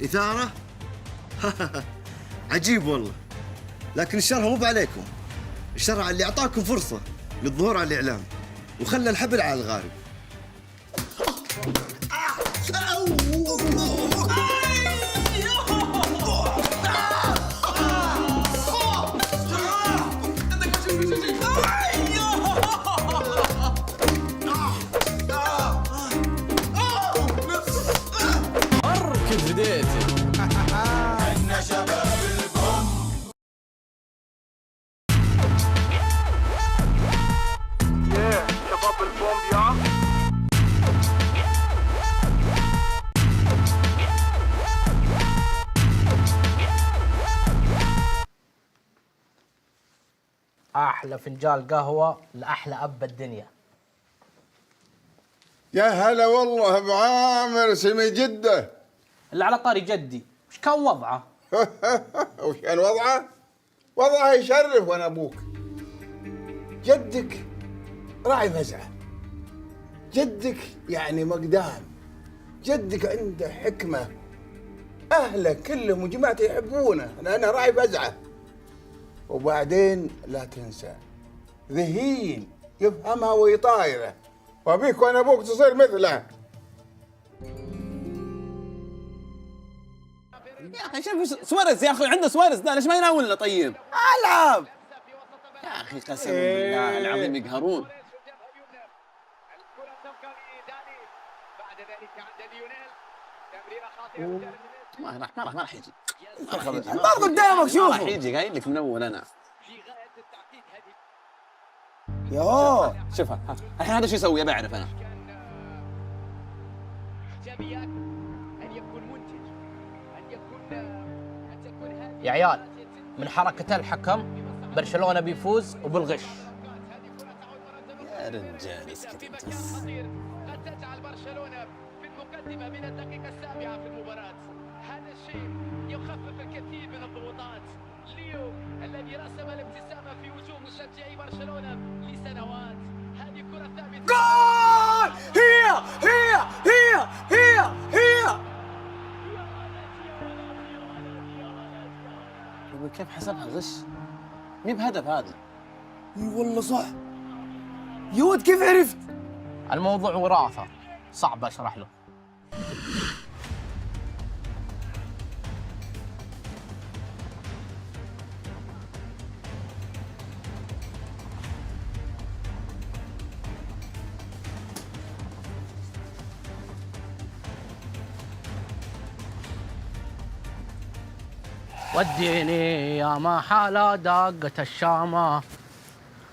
إثارة؟ عجيب والله. لكن الشر مو بعليكم، الشر على اللي أعطاكم فرصة للظهور على الإعلام وخلى الحبل على الغارب. كنت بديتي. احنا شباب البوم. شباب البوم يا احلى فنجان قهوه لاحلى اب بالدنيا. يا هلا والله ابو عامر سمي جده. اللي على طاري جدي وش كان وضعه؟ وش كان وضعه؟ وضعه يشرف وانا ابوك. جدك راعي فزعه، جدك يعني مقدام، جدك عنده حكمه، اهله كلهم وجماعته يحبونه لانه راعي فزعه. وبعدين لا تنسى ذهين يفهمها ويطايره، وابيك وانا ابوك تصير مثله. يا اخي شوف سواريز، يا اخي عنده سواريز ده ليش ما يناولنا طيب؟ العب يا اخي قسما بالله العظيم يقهرون. ما راح يجي. البار قدامك شوفه. ما راح يجي قايل لك من اول انا. يوه شوفها الحين هذا شو يسوي؟ ابي اعرف انا. يا عيال من حركة الحكم برشلونة بيفوز وبالغش. يا رجال اسكت انت بس. قد تجعل برشلونة في المقدمة من الدقيقة 7 في المباراة. هذا الشيء يخفف الكثير من الضغوطات. ليو الذي رسم الابتسامة في وجوه مشجعي برشلونة لسنوات. هذه كرة ثابتة. جول! هي كيف حسبها غش؟ مين بهدف هذا؟ اي والله صح. يا ولد كيف عرفت؟ الموضوع وراثة، صعب اشرح له. وديني يا ما حالة دقة الشامة،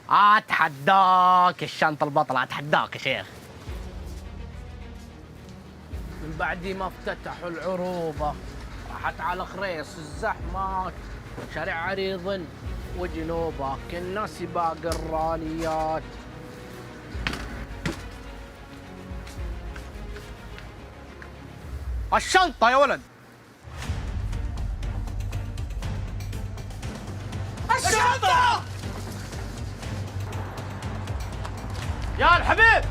اتحداك الشنطة البطلة، اتحداك يا شيخ. من بعد ما افتتحوا العروبة راحت على خريص الزحمات، شارع عريض وجنوبه كنا سباق الراليات. الشنطة يا ولد. الشنطة! يا الحبيب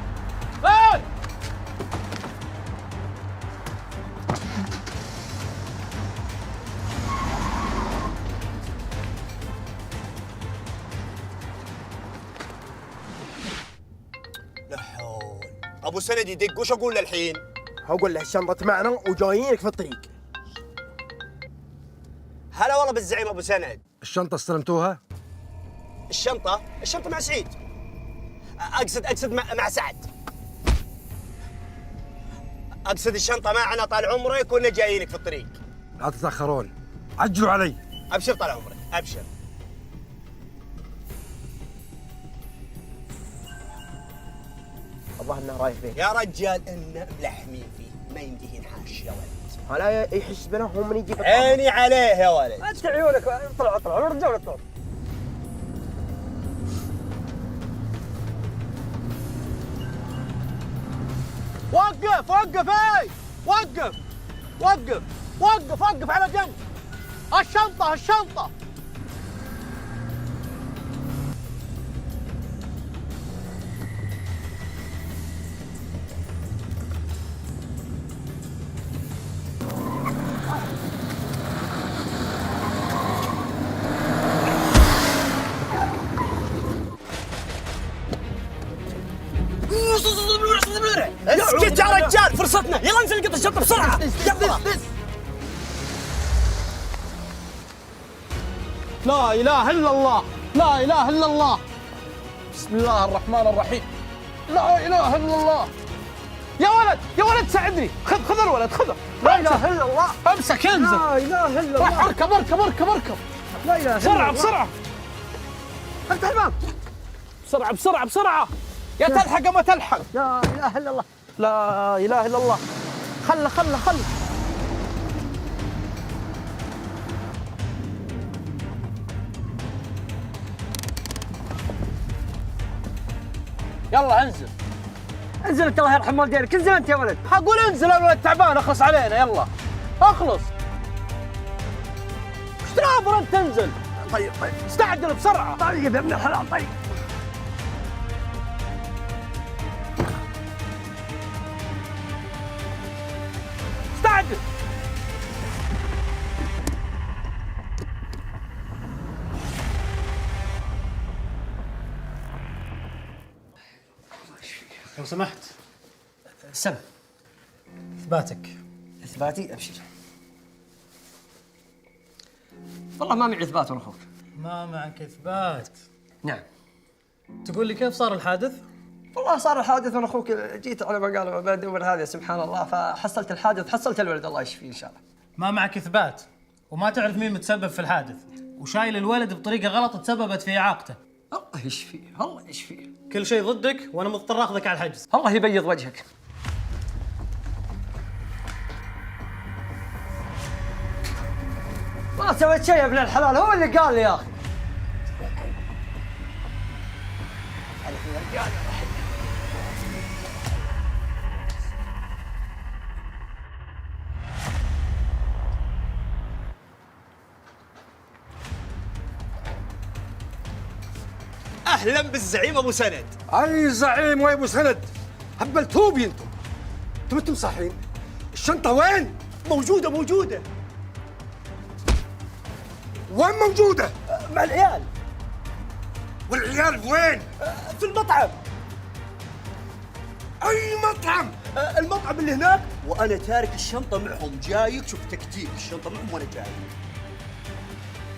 فين؟ لا حول. ابو سند يدق، وش اقول له الحين؟ اقول له الشنطة معنا وجايينك في الطريق. هلا والله بالزعيم ابو سند. الشنطة استلمتوها؟ الشنطة مع سعيد. اقصد مع سعد. اقصد الشنطة معنا طال عمرك كنا جايينك في الطريق. لا تتأخرون، عجلوا علي. ابشر طال عمرك، ابشر. الظاهر انه رايح فيه. يا رجال انه ملحمين فيه، ما يمديه ينحاش يا ولد. هلا يحس بنا هو من يجيب عيني عليه يا ولد. انت عيونك طلع الرجال اطلع. وقف اي وقف على جنب. الشنطة اسكت يا رجال، فرصتنا. يلا انزل قط الشنطة بسرعة. يلا. لا إله إلا الله، لا إله إلا الله. بسم الله الرحمن الرحيم. لا إله إلا الله. يا ولد ساعدني. خذ الولد خذه. لا إله إلا الله. امسك انزل. لا إله إلا الله. اركب. لا إله إلا الله. بسرعة. افتح الباب. بسرعة. يا تلحق ما تلحق. لا إله إلا الله. لا إله إلا الله. خله. يلا انزل. انزل انت الله يرحم والديك، انزل انت يا ولد. اقول انزل، الولد تعبان اخلص علينا. يلا اخلص. ايش تناظر انت؟ تنزل. طيب استعجل بسرعه. طيب يا ابن الحلال. طيب استعجل. لو سمحت. سم. اثباتك. اثباتي ابشر. والله ما معي اثبات ولا اخوك. ما معك اثبات؟ نعم. تقول لي كيف صار الحادث؟ والله صار الحادث وانا اخوك جيت على ما قالوا بدور هذا سبحان الله، فحصلت الحادث، حصلت الولد الله يشفيه ان شاء الله. ما معك اثبات وما تعرف مين متسبب في الحادث، وشايل الولد بطريقه غلط تسببت في اعاقته. الله يشفيه الله يشفيه. كل شيء ضدك وانا مضطر اخذك على الحجز. الله يبيض وجهك. ما سويت شيء يا ابن الحلال، هو اللي قال لي يا اخي. اهلا بالزعيم ابو سند. اي زعيم وابو سند؟ هبلتوه بي انتم صاحيين؟ الشنطه وين؟ موجوده. وين موجوده؟ مع العيال. والعيال وين؟ في المطعم. اي مطعم؟ المطعم اللي هناك، وانا تارك الشنطه معهم. جايك شوف تكتيك، الشنطه معهم وانا جاي.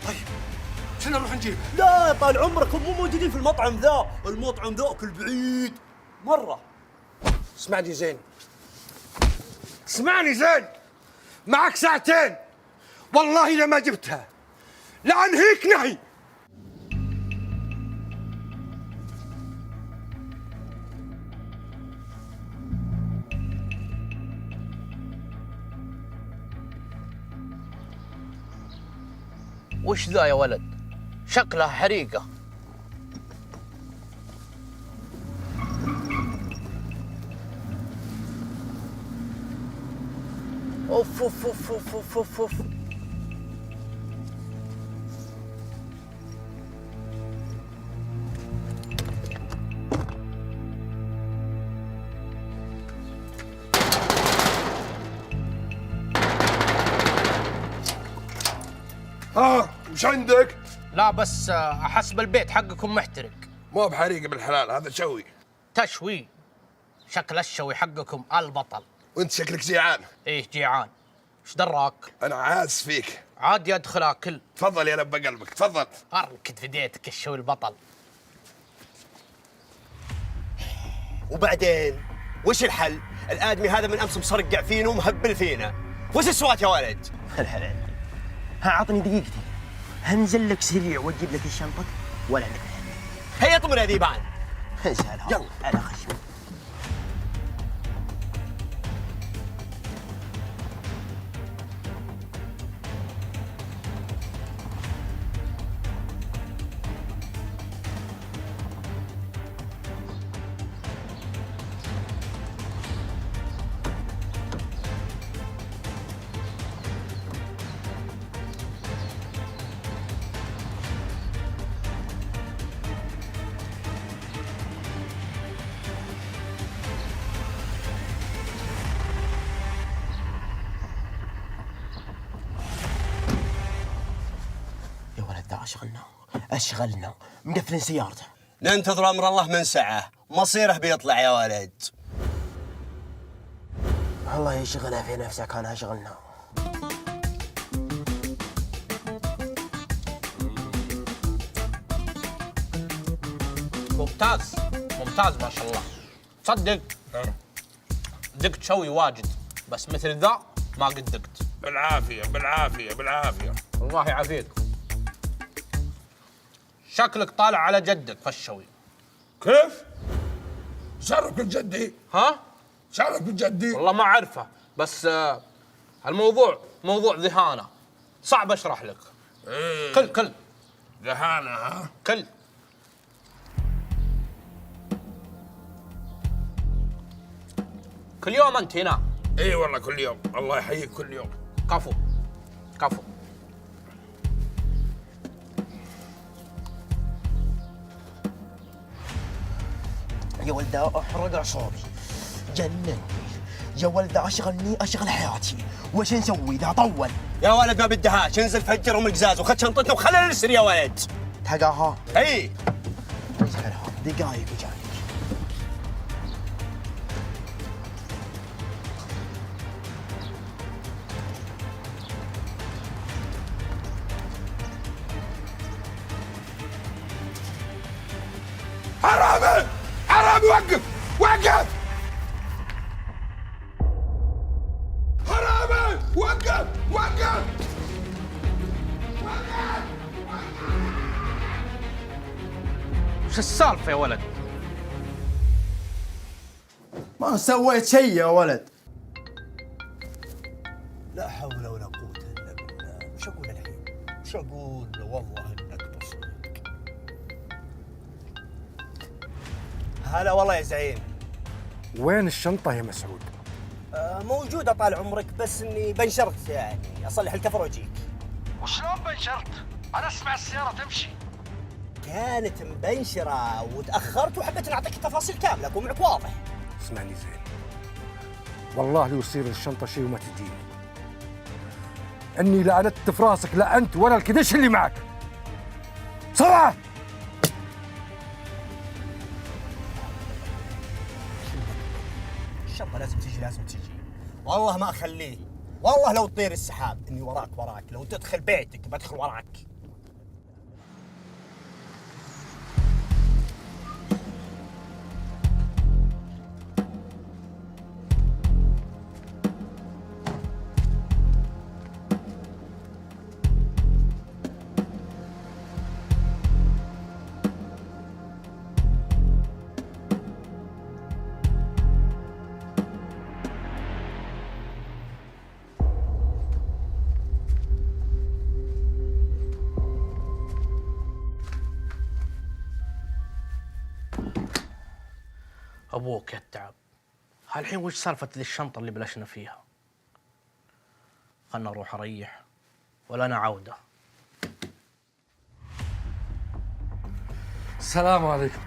طيب شنو نروح نجيب؟ لا طال عمرك، هم مو موجودين في المطعم ذا، المطعم ذاك البعيد مره. اسمعني زين، اسمعني زين، معك ساعتين، والله اذا ما جبتها لأنهيك نهي. وش ذا يا ولد؟ شكلها حريقة. اوف اوف اوف اوف اوف اوف, أوف. وش عندك؟ لا بس احس بالبيت حقكم محترق. مو بحريقه بالحلال، هذا شوي. تشوي؟ شكل الشوي حقكم البطل. وانت شكلك جيعان. ايه جيعان. ايش دراك؟ انا عاز فيك. عادي ادخل اكل. تفضل يا لب قلبك، تفضل. اركد في ديتك الشوي البطل. وبعدين وش الحل؟ الادمي هذا من امس مصرقع فينا ومهبل فينا. وش السوات يا ولد؟ الحل عندي. ها عطني دقيقتي، هنزل لك سريع واجيب لك الشنطه ولا نقل. هيا طمر يا ذيبان. انسى يلا على خشم. اشغلنا مقفلين سيارته. ننتظر امر الله من ساعه، مصيره بيطلع يا ولد. الله يشغلها في نفسك، انا اشغلنا. ممتاز ممتاز ما شاء الله. تصدق دقت شوي واجد، بس مثل ذا ما قد دقت. بالعافيه بالعافيه بالعافيه. الله يعافيك. شكلك طالع على جدك فالشوي. كيف؟ شعرك الجدي؟ ها؟ شعرك الجدي؟ والله ما اعرفه، بس الموضوع موضوع ذهانه، صعب اشرح لك. إيه. كل ذهانه ها؟ كل كل يوم انت هنا؟ اي والله كل يوم، الله يحييك كل يوم. كفو كفو. يا ولده احرق اعصابي، جنني يا ولده، اشغل حياتي، وش نسوي اذا طول؟ يا ولد ما بدهاش، انزل فجرهم القزاز وخذ شنطتنا وخلينا نسري يا ولد. تلقاها؟ اي دقايق وجاي. حرامي حرامي، وقف وقف حرامي، وقف وقف. وش السالفه يا ولد؟ ما سويت شيء يا ولد. لا حول ولا قوة الا بالله. وش اقول الحين؟ وش اقول؟ والله انك تصدق. هلا والله يا زعيم. وين الشنطة يا مسعود؟ موجودة طال عمرك، بس اني بنشرت يعني اصلح الكفر واجيك. وشلون بنشرت؟ انا اسمع السيارة تمشي. كانت مبنشرة وتأخرت وحبيت نعطيك التفاصيل كاملة أكون معك واضح. اسمعني زين، والله لو يصير الشنطة شيء وما تجيني، اني لا انت في راسك، لا انت ولا الكدش اللي معك. بسرعة. الشنطة لازم تجي لازم تجي. والله ما أخليه، والله لو تطير السحاب إني وراك، لو تدخل بيتك بدخل وراك. ابوك يا التعب. هالحين وش سالفه ذي الشنطه اللي بلشنا فيها؟ خلنا اروح اريح ولا انا عوده. السلام عليكم.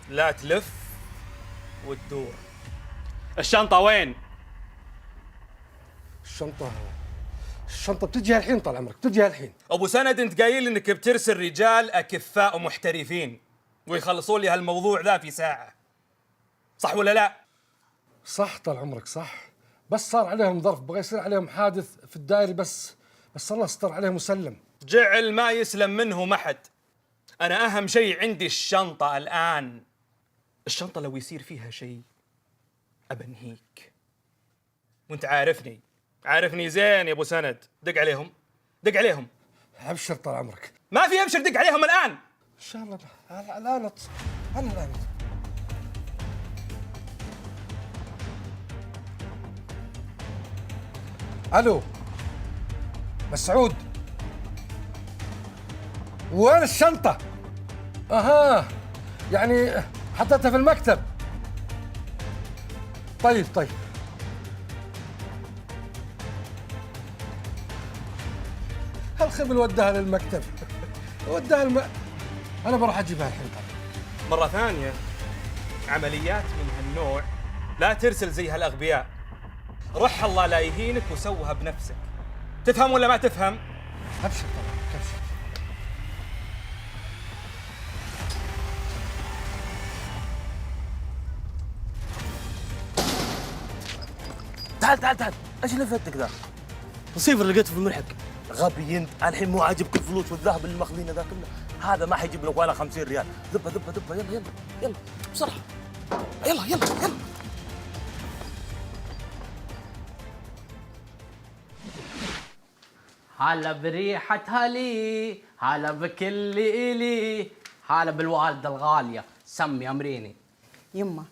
لا تلف وتدور. الشنطة وين؟ الشنطة بتجي الحين طال عمرك، بتجي الحين. ابو سند انت قايل انك بترسل رجال اكفاء ومحترفين ويخلصون لي هالموضوع ذا في ساعة، صح ولا لا؟ صح طال عمرك صح، بس صار عليهم ظرف، بغى يصير عليهم حادث في الدائري، بس الله استر عليهم وسلم. جعل ما يسلم منهم احد. انا اهم شيء عندي الشنطة الان. الشنطة لو يصير فيها شيء ابنهيك، وانت عارفني زين يا ابو سند. دق عليهم. ابشر طال عمرك. ما في ابشر، دق عليهم الان ان شاء الله. الان الان. الو مسعود، وين الشنطة؟ اها يعني حطيتها في المكتب. طيب الخبل وداها للمكتب، انا بروح اجيبها الحين. مرة ثانية عمليات من هالنوع لا ترسل زي هالاغبياء. رح الله لا يهينك وسوها بنفسك. تفهم ولا ما تفهم؟ ابشر طبعا ابشر. تعال ايش اللي فاتك ذا؟ رصيفر لقيته في الملحق. غبي انت، الحين مو عاجبك الفلوس والذهب اللي ماخذينه ذا كله، هذا ما حيجيب لك ولا 50 ريال. ذبه يلا بسرعه. يلا هلا بريحة هلي، هلا بكل إلي، هلا بالوالدة الغالية. سمي أمريني. يمه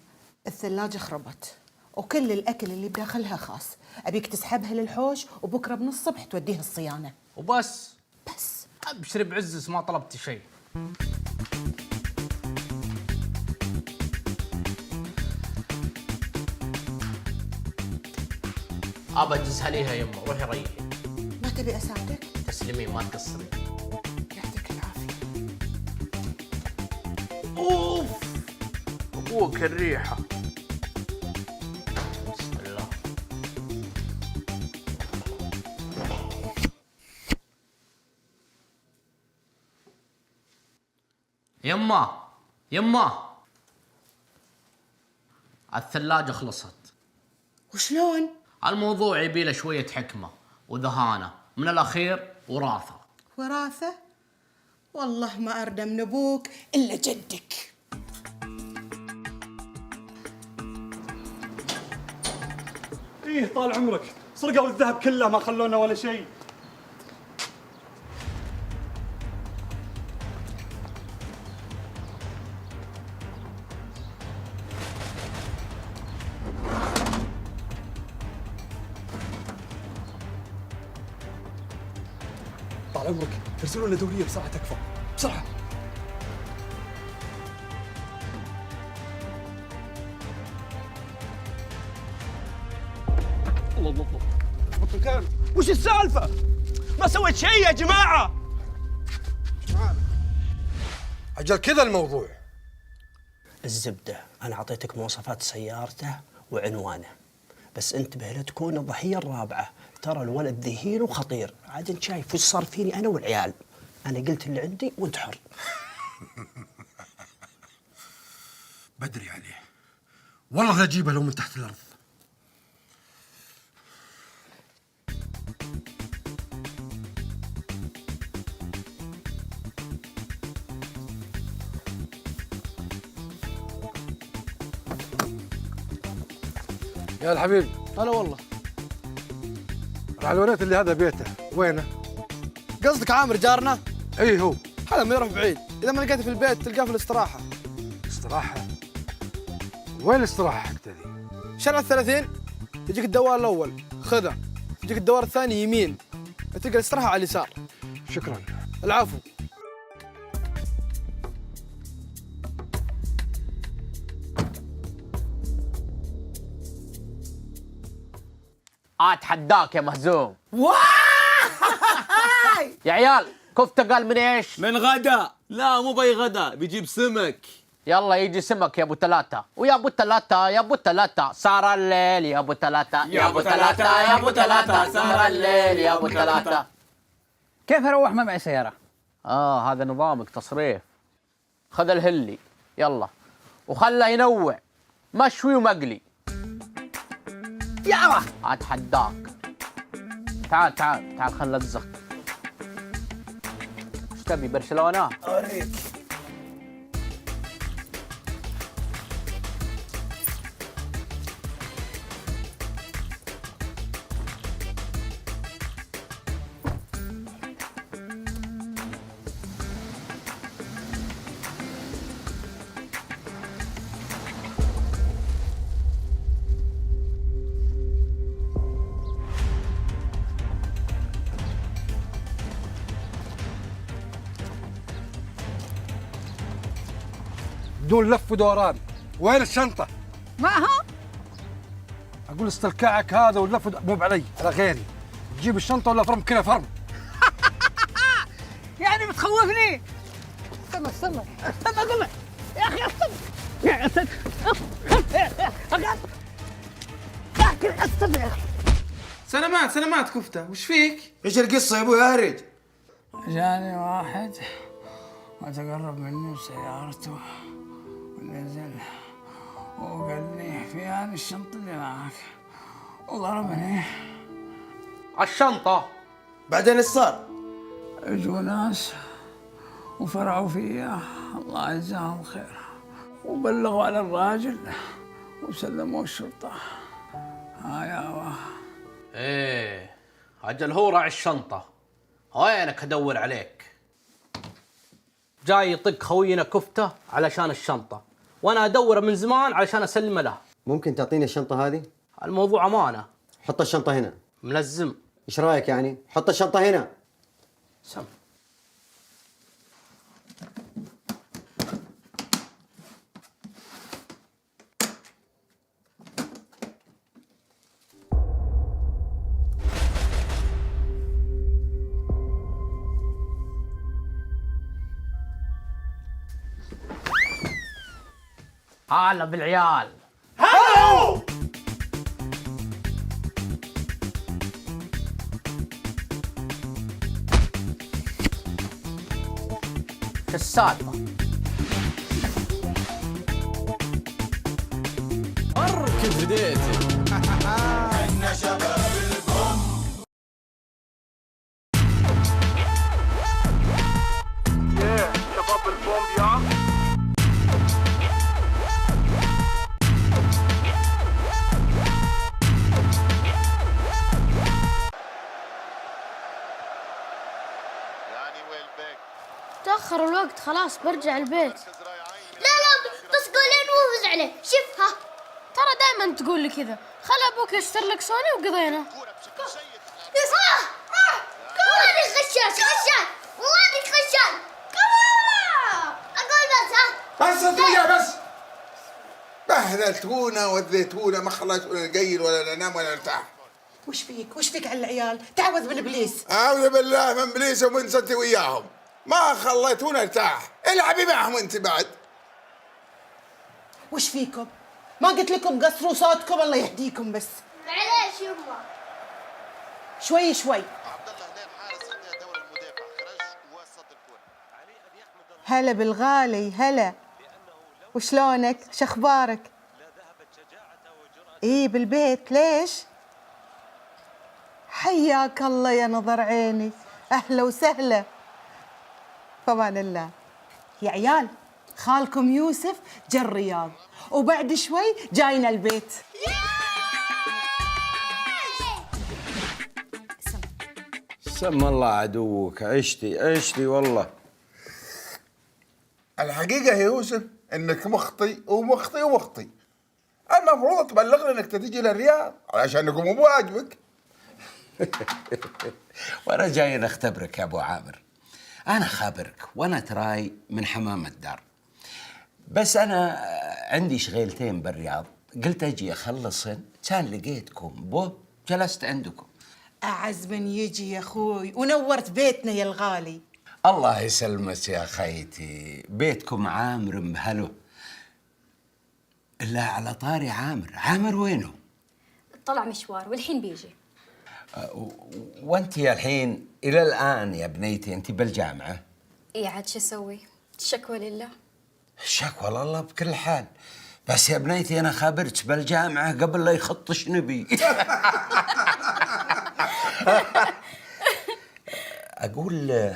الثلاجة خربت وكل الأكل اللي بداخلها خاص، أبيك تسحبها للحوش وبكرة من الصبح توديها الصيانة. وبس؟ بس. ابشر بعزز ما طلبت شيء. ابى اجزها ليها يمه، روحي ريحي. ما تبي اساعدك؟ تسلمين ما تقصرين. يعطيك العافيه. اوف ابوك الريحه. بسم الله. يما الثلاجة خلصت. وشلون؟ الموضوع يبي له شوية حكمة وذهانة، من الأخير وراثة. وراثة؟ والله ما أردى من أبوك إلا جدك. ايه طال عمرك، سرقوا الذهب كله ما خلونا ولا شيء. طال عمرك، ارسلوا لنا دورية بسرعة تكفى، بسرعة. الله الله الله. مكان. وش السالفة؟ ما سويت شيء يا جماعة. أجل كذا الموضوع. الزبدة أنا أعطيتك مواصفات سيارته وعنوانه، بس انتبه لا تكون الضحية الرابعة. ترى الولد ذهين وخطير. عاد انت شايف وش صار فيني أنا والعيال. أنا قلت اللي عندي وانت حر. بدري عليه، والله لا أجيبه لو من تحت الأرض. يا الحبيب. هلا والله. الوليت اللي هذا بيته وينه؟ قصدك عامر جارنا؟ اي هو. هذا ما يروح بعيد، اذا ما لقيته في البيت تلقاه في الاستراحه. استراحه؟ وين الاستراحه حقته ذي؟ شارع 30 يجيك الدوار الاول خذه، يجيك الدوار الثاني يمين، تلقى الاستراحه على اليسار. شكرا. العفو. اتحداك يا مهزوم. يا عيال كفتة قال من ايش؟ من غدا. لا مو باي غدا، بيجيب سمك. يلا يجي سمك يا ابو ثلاثة، ويا ابو ثلاثة يا ابو ثلاثة صار الليل يا ابو ثلاثة، يا ابو ثلاثة يا ابو ثلاثة صار الليل يا ابو ثلاثة. كيف اروح ما معي سيارة؟ هذا نظامك تصريف. خذ الهلي يلا وخله ينوع مشوي ومقلي. يلا اتحداك. تعال تعال تعال خلنا نلزق. ايش تبي برشلونة؟ اوريك. دول لف ودوران. وين الشنطة؟ معها؟ أقول استلكعك هذا واللف مو علي، على غيري. تجيب الشنطة ولا فرم كذا فرم؟ يعني بتخوفني؟ استنى استنى استنى اقول لك يا اخي استنى يا استنى استنى يا اخي. سلامات كفتة، وش فيك؟ ايش القصة يا ابوي اهرج؟ جاني واحد وتقرب مني بسيارته ونزل وقال لي فيها الشنطة اللي معك وضربني. الشنطة. بعدين ايش صار؟ اجوا ناس وفرعوا فيا الله يجزاهم خير وبلغوا على الراجل وسلموا الشرطة. يا ايه اجل هو راعي الشنطة. وينك ادور عليك؟ جاي يطق خوينا كفتة علشان الشنطة، وانا ادور من زمان علشان اسلمه له. ممكن تعطيني الشنطة هذه؟ الموضوع امانة. حط الشنطة هنا. ملزم. ايش رايك يعني؟ حط الشنطة هنا. سم. هلا بالعيال. هلو. شو السالفة؟ اركب بديتي. احنا شباب البوم. شباب البوم يا تأخر الوقت خلاص برجع البيت. لا بس قولين وفز عليه شوفها. ترى دائما تقول لي كذا. خل ابوك يشتر لك سوني وقضينا. والله غشاش والله غشاش. اقول بس انتوا بس بهدلتونا وذيتونا ما خليتونا نقيل ولا ننام ولا نرتاح. وش فيك على العيال؟ تعوذ من ابليس. اعوذ بالله من ابليس ومن انت وياهم. ما خليتونا نرتاح. العبي معهم انت بعد. وش فيكم؟ ما قلت لكم قصروا صوتكم الله يهديكم بس. معليش يما. شوي. هلا بالغالي هلا. وشلونك؟ شخبارك؟ ايه بالبيت ليش؟ حياك الله يا نظر عيني. اهلا وسهلا. فمان الله. يا عيال خالكم يوسف جا الرياض وبعد شوي جاينا البيت. سم الله عدوك. عشتي والله. الحقيقة يا يوسف انك مخطي ومخطي. المفروض تبلغنا انك تجي للرياض علشان نقوم بواجبك. وانا جاي اختبرك يا ابو عامر. انا خابرك وانا تراي من حمام الدار. بس انا عندي شغيلتين بالرياض قلت اجي اخلصن. كان لقيتكم جلست عندكم. اعز من يجي يا اخوي ونورت بيتنا يا الغالي. الله يسلمك يا خيتي. بيتكم عامر مهلو. الا على طاري عامر وينه؟ طلع مشوار والحين بيجي. وانت يا الحين الى الان يا بنيتي انت بالجامعه؟ اي عاد شو اسوي؟ الشكوى لله. الشكوى لله بكل حال. بس يا بنيتي انا خابرتش بالجامعه قبل لا يخطش نبي. اقول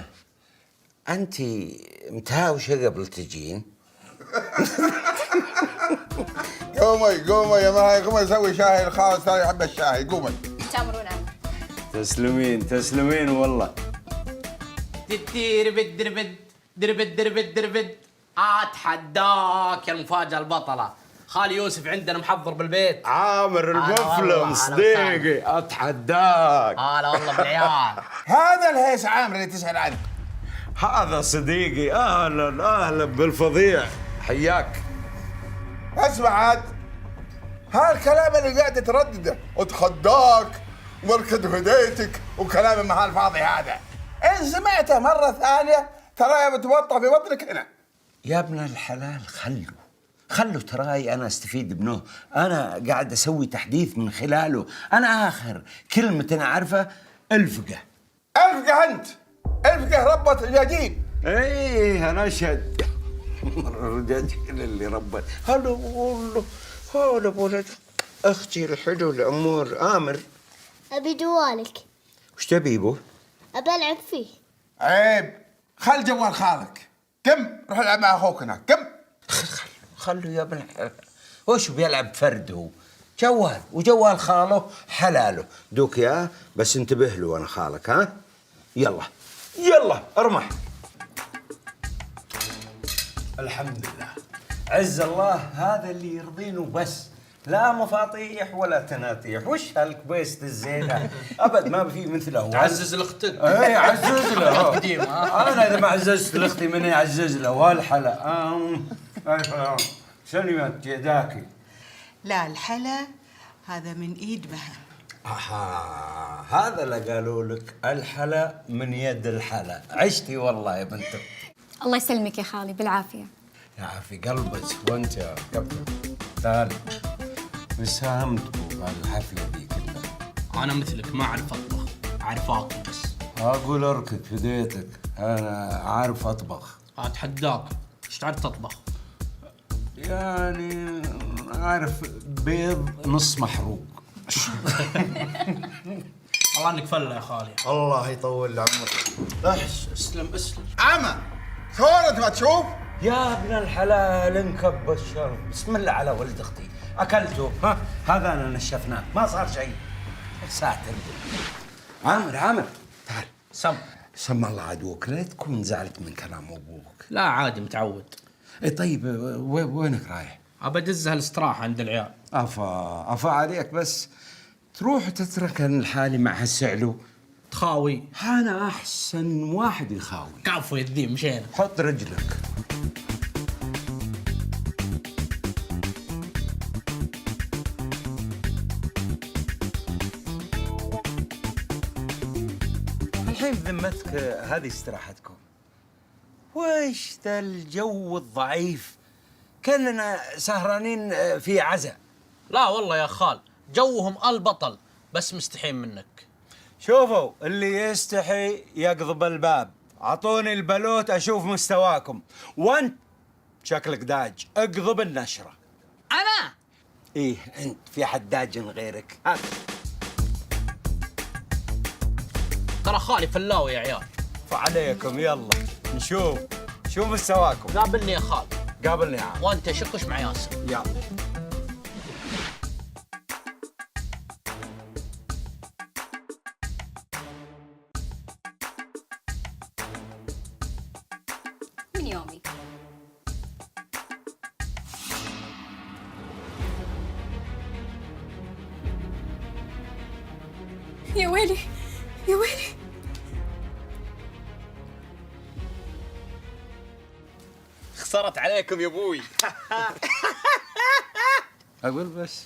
انت متهاوشه قبل تجين؟ قومي يا ماي قومي سوي شاي الخالص ثاني حبه الشاي قومي. تامرون عنه. تسلمين والله. دربد اتحداك يا المفاجأة البطلة. خالي يوسف عندنا محضر بالبيت. عامر المفلم صديقي اتحداك. هلا والله بالعيال. هذا الهيس عامر اللي تسأل عنه. هذا صديقي. اهلا بالفظيع. حياك. اسمع عاد هالكلام اللي قاعد تردده اتحداك ومركد هديتك وكلام مع الفاضي هذا ان سمعته مرة ثانية ترى بتوطى في بطنك هنا. يا ابن الحلال خلوا تراي انا استفيد منه. انا قاعد اسوي تحديث من خلاله. انا اخر كلمة انا عارفة الفقه. انت الفقه ربة الجاجين. ايه انا اشهد. الرجاجيل اللي ربت. هلا ولد اختي الحلو الامور امر. ابي جوالك. وش تبي بو؟ ابي العب فيه. عيب خل جوال خالك. كم روح العب مع اخوك هناك. كم خلوا يا ابن الحلال. وش بيلعب فرد هو؟ جوال وجوال خاله حلاله. دوك يا بس انتبه له انا خالك. ها يلا ارمح. الحمد لله عز الله. هذا اللي يرضينه بس. لا مفاطيح ولا تناطيح. وش هالكبيست الزينه ابد ما في مثله. تعزز لاختك. ايه عزز له. قديمه. انا اذا ما عززت لاختي من يعزز له. والحلا سلمت يداكي. لا الحلا هذا من ايد بها. هذا اللي قالوا لك الحلا من يد الحلا. عشتي والله يا بنت. الله يسلمك يا خالي بالعافيه. يعافي قلبك وانت يا كابتن. تعال، وش ساهمتكم بهالحفله دي كلها؟ انا مثلك ما اعرف اطبخ، اعرف اكل بس. اقول اركض فديتك، انا عارف اطبخ. اتحداك، ايش تعرف تطبخ؟ يعني عارف بيض نص محروق. الله انك فله يا خالي. الله يطول عمرك. اسلم اسلم. عمى شلون انت ما تشوف؟ يا ابن الحلال انكب الشر، بسم الله على ولد اختي، اكلته. ها هذا انا نشفناه، ما صار شيء. ساتر. عامر تعال. سم الله عدوك، لا تكون زعلت من كلام ابوك. لا عادي متعود. إيه طيب وينك رايح؟ ابى ادز هالاستراحه عند العيال. افا عليك، بس تروح تتركن لحالي مع هالسعلو. تخاوي. انا احسن واحد يخاوي. كفو يا ذي مشينا. حط رجلك. الحين بذمتك هذه استراحتكم. وش ذا الجو الضعيف؟ كاننا سهرانين في عزاء. لا والله يا خال، جوهم البطل، بس مستحين منك. شوفوا، اللي يستحي يقضب الباب. اعطوني البلوت اشوف مستواكم. وانت شكلك داج، اقضب النشره. انا؟ ايه انت، في حد داج غيرك؟ هات. ترى خالي فلاوي يا عيال. فعليكم يلا نشوف شو مستواكم. قابلني يا خال. قابلني يا عم. وانت شكش مع ياسر. يلا. من يومي. يا ويلي يا ويلي. خسرت عليكم يا ابوي. اقول بس،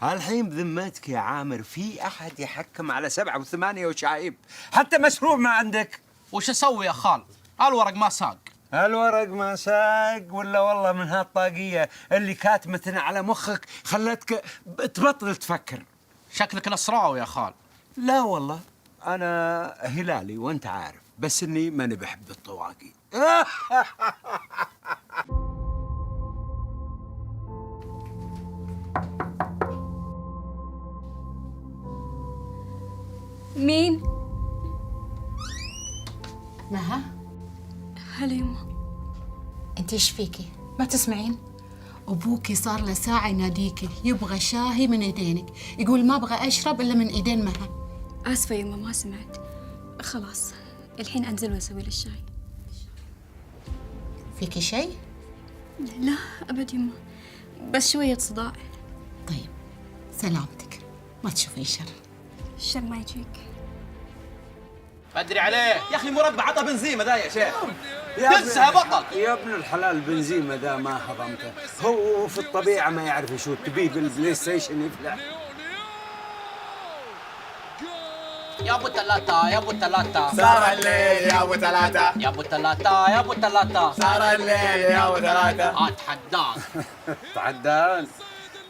هالحين بذمتك يا عامر في احد يحكم على 7 و8 وشايب؟ حتى مشروع ما عندك. وش اسوي يا خال؟ الورق ما ساق. الورق ما ساق ولا والله من هالطاقية اللي كاتمتنا على مخك خلتك تبطل تفكر. شكلك نصراوي يا خال. لا والله أنا هلالي وأنت عارف، بس إني ماني بحب الطواقي. مين؟ مها؟ هلا يما. انت ايش فيكي؟ ما تسمعين؟ ابوكي صار له ساعة يناديكي، يبغى شاهي من ايدينك، يقول ما ابغى اشرب الا من ايدين مها. اسفة يما ما سمعت. خلاص الحين انزل واسوي له الشاي. فيكي شيء؟ لا ابد يما، بس شوية صداع. طيب سلامتك، ما تشوفين شر. الشر ما يجيك. بدري عليه يا اخي مربع عطى بنزيمه ذا يا شيخ. يا دزها بطل. يا ابن الحلال بنزيمة ذا ما هضمته، هو في الطبيعة ما يعرف يشوت، تبيه بالبلاي ستيشن يفلح. يا ابو ثلاثة يا ابو ثلاثة صار الليل يا ابو ثلاثة، يا ابو ثلاثة يا ابو ثلاثة صار الليل يا ابو ثلاثة. اتحداك.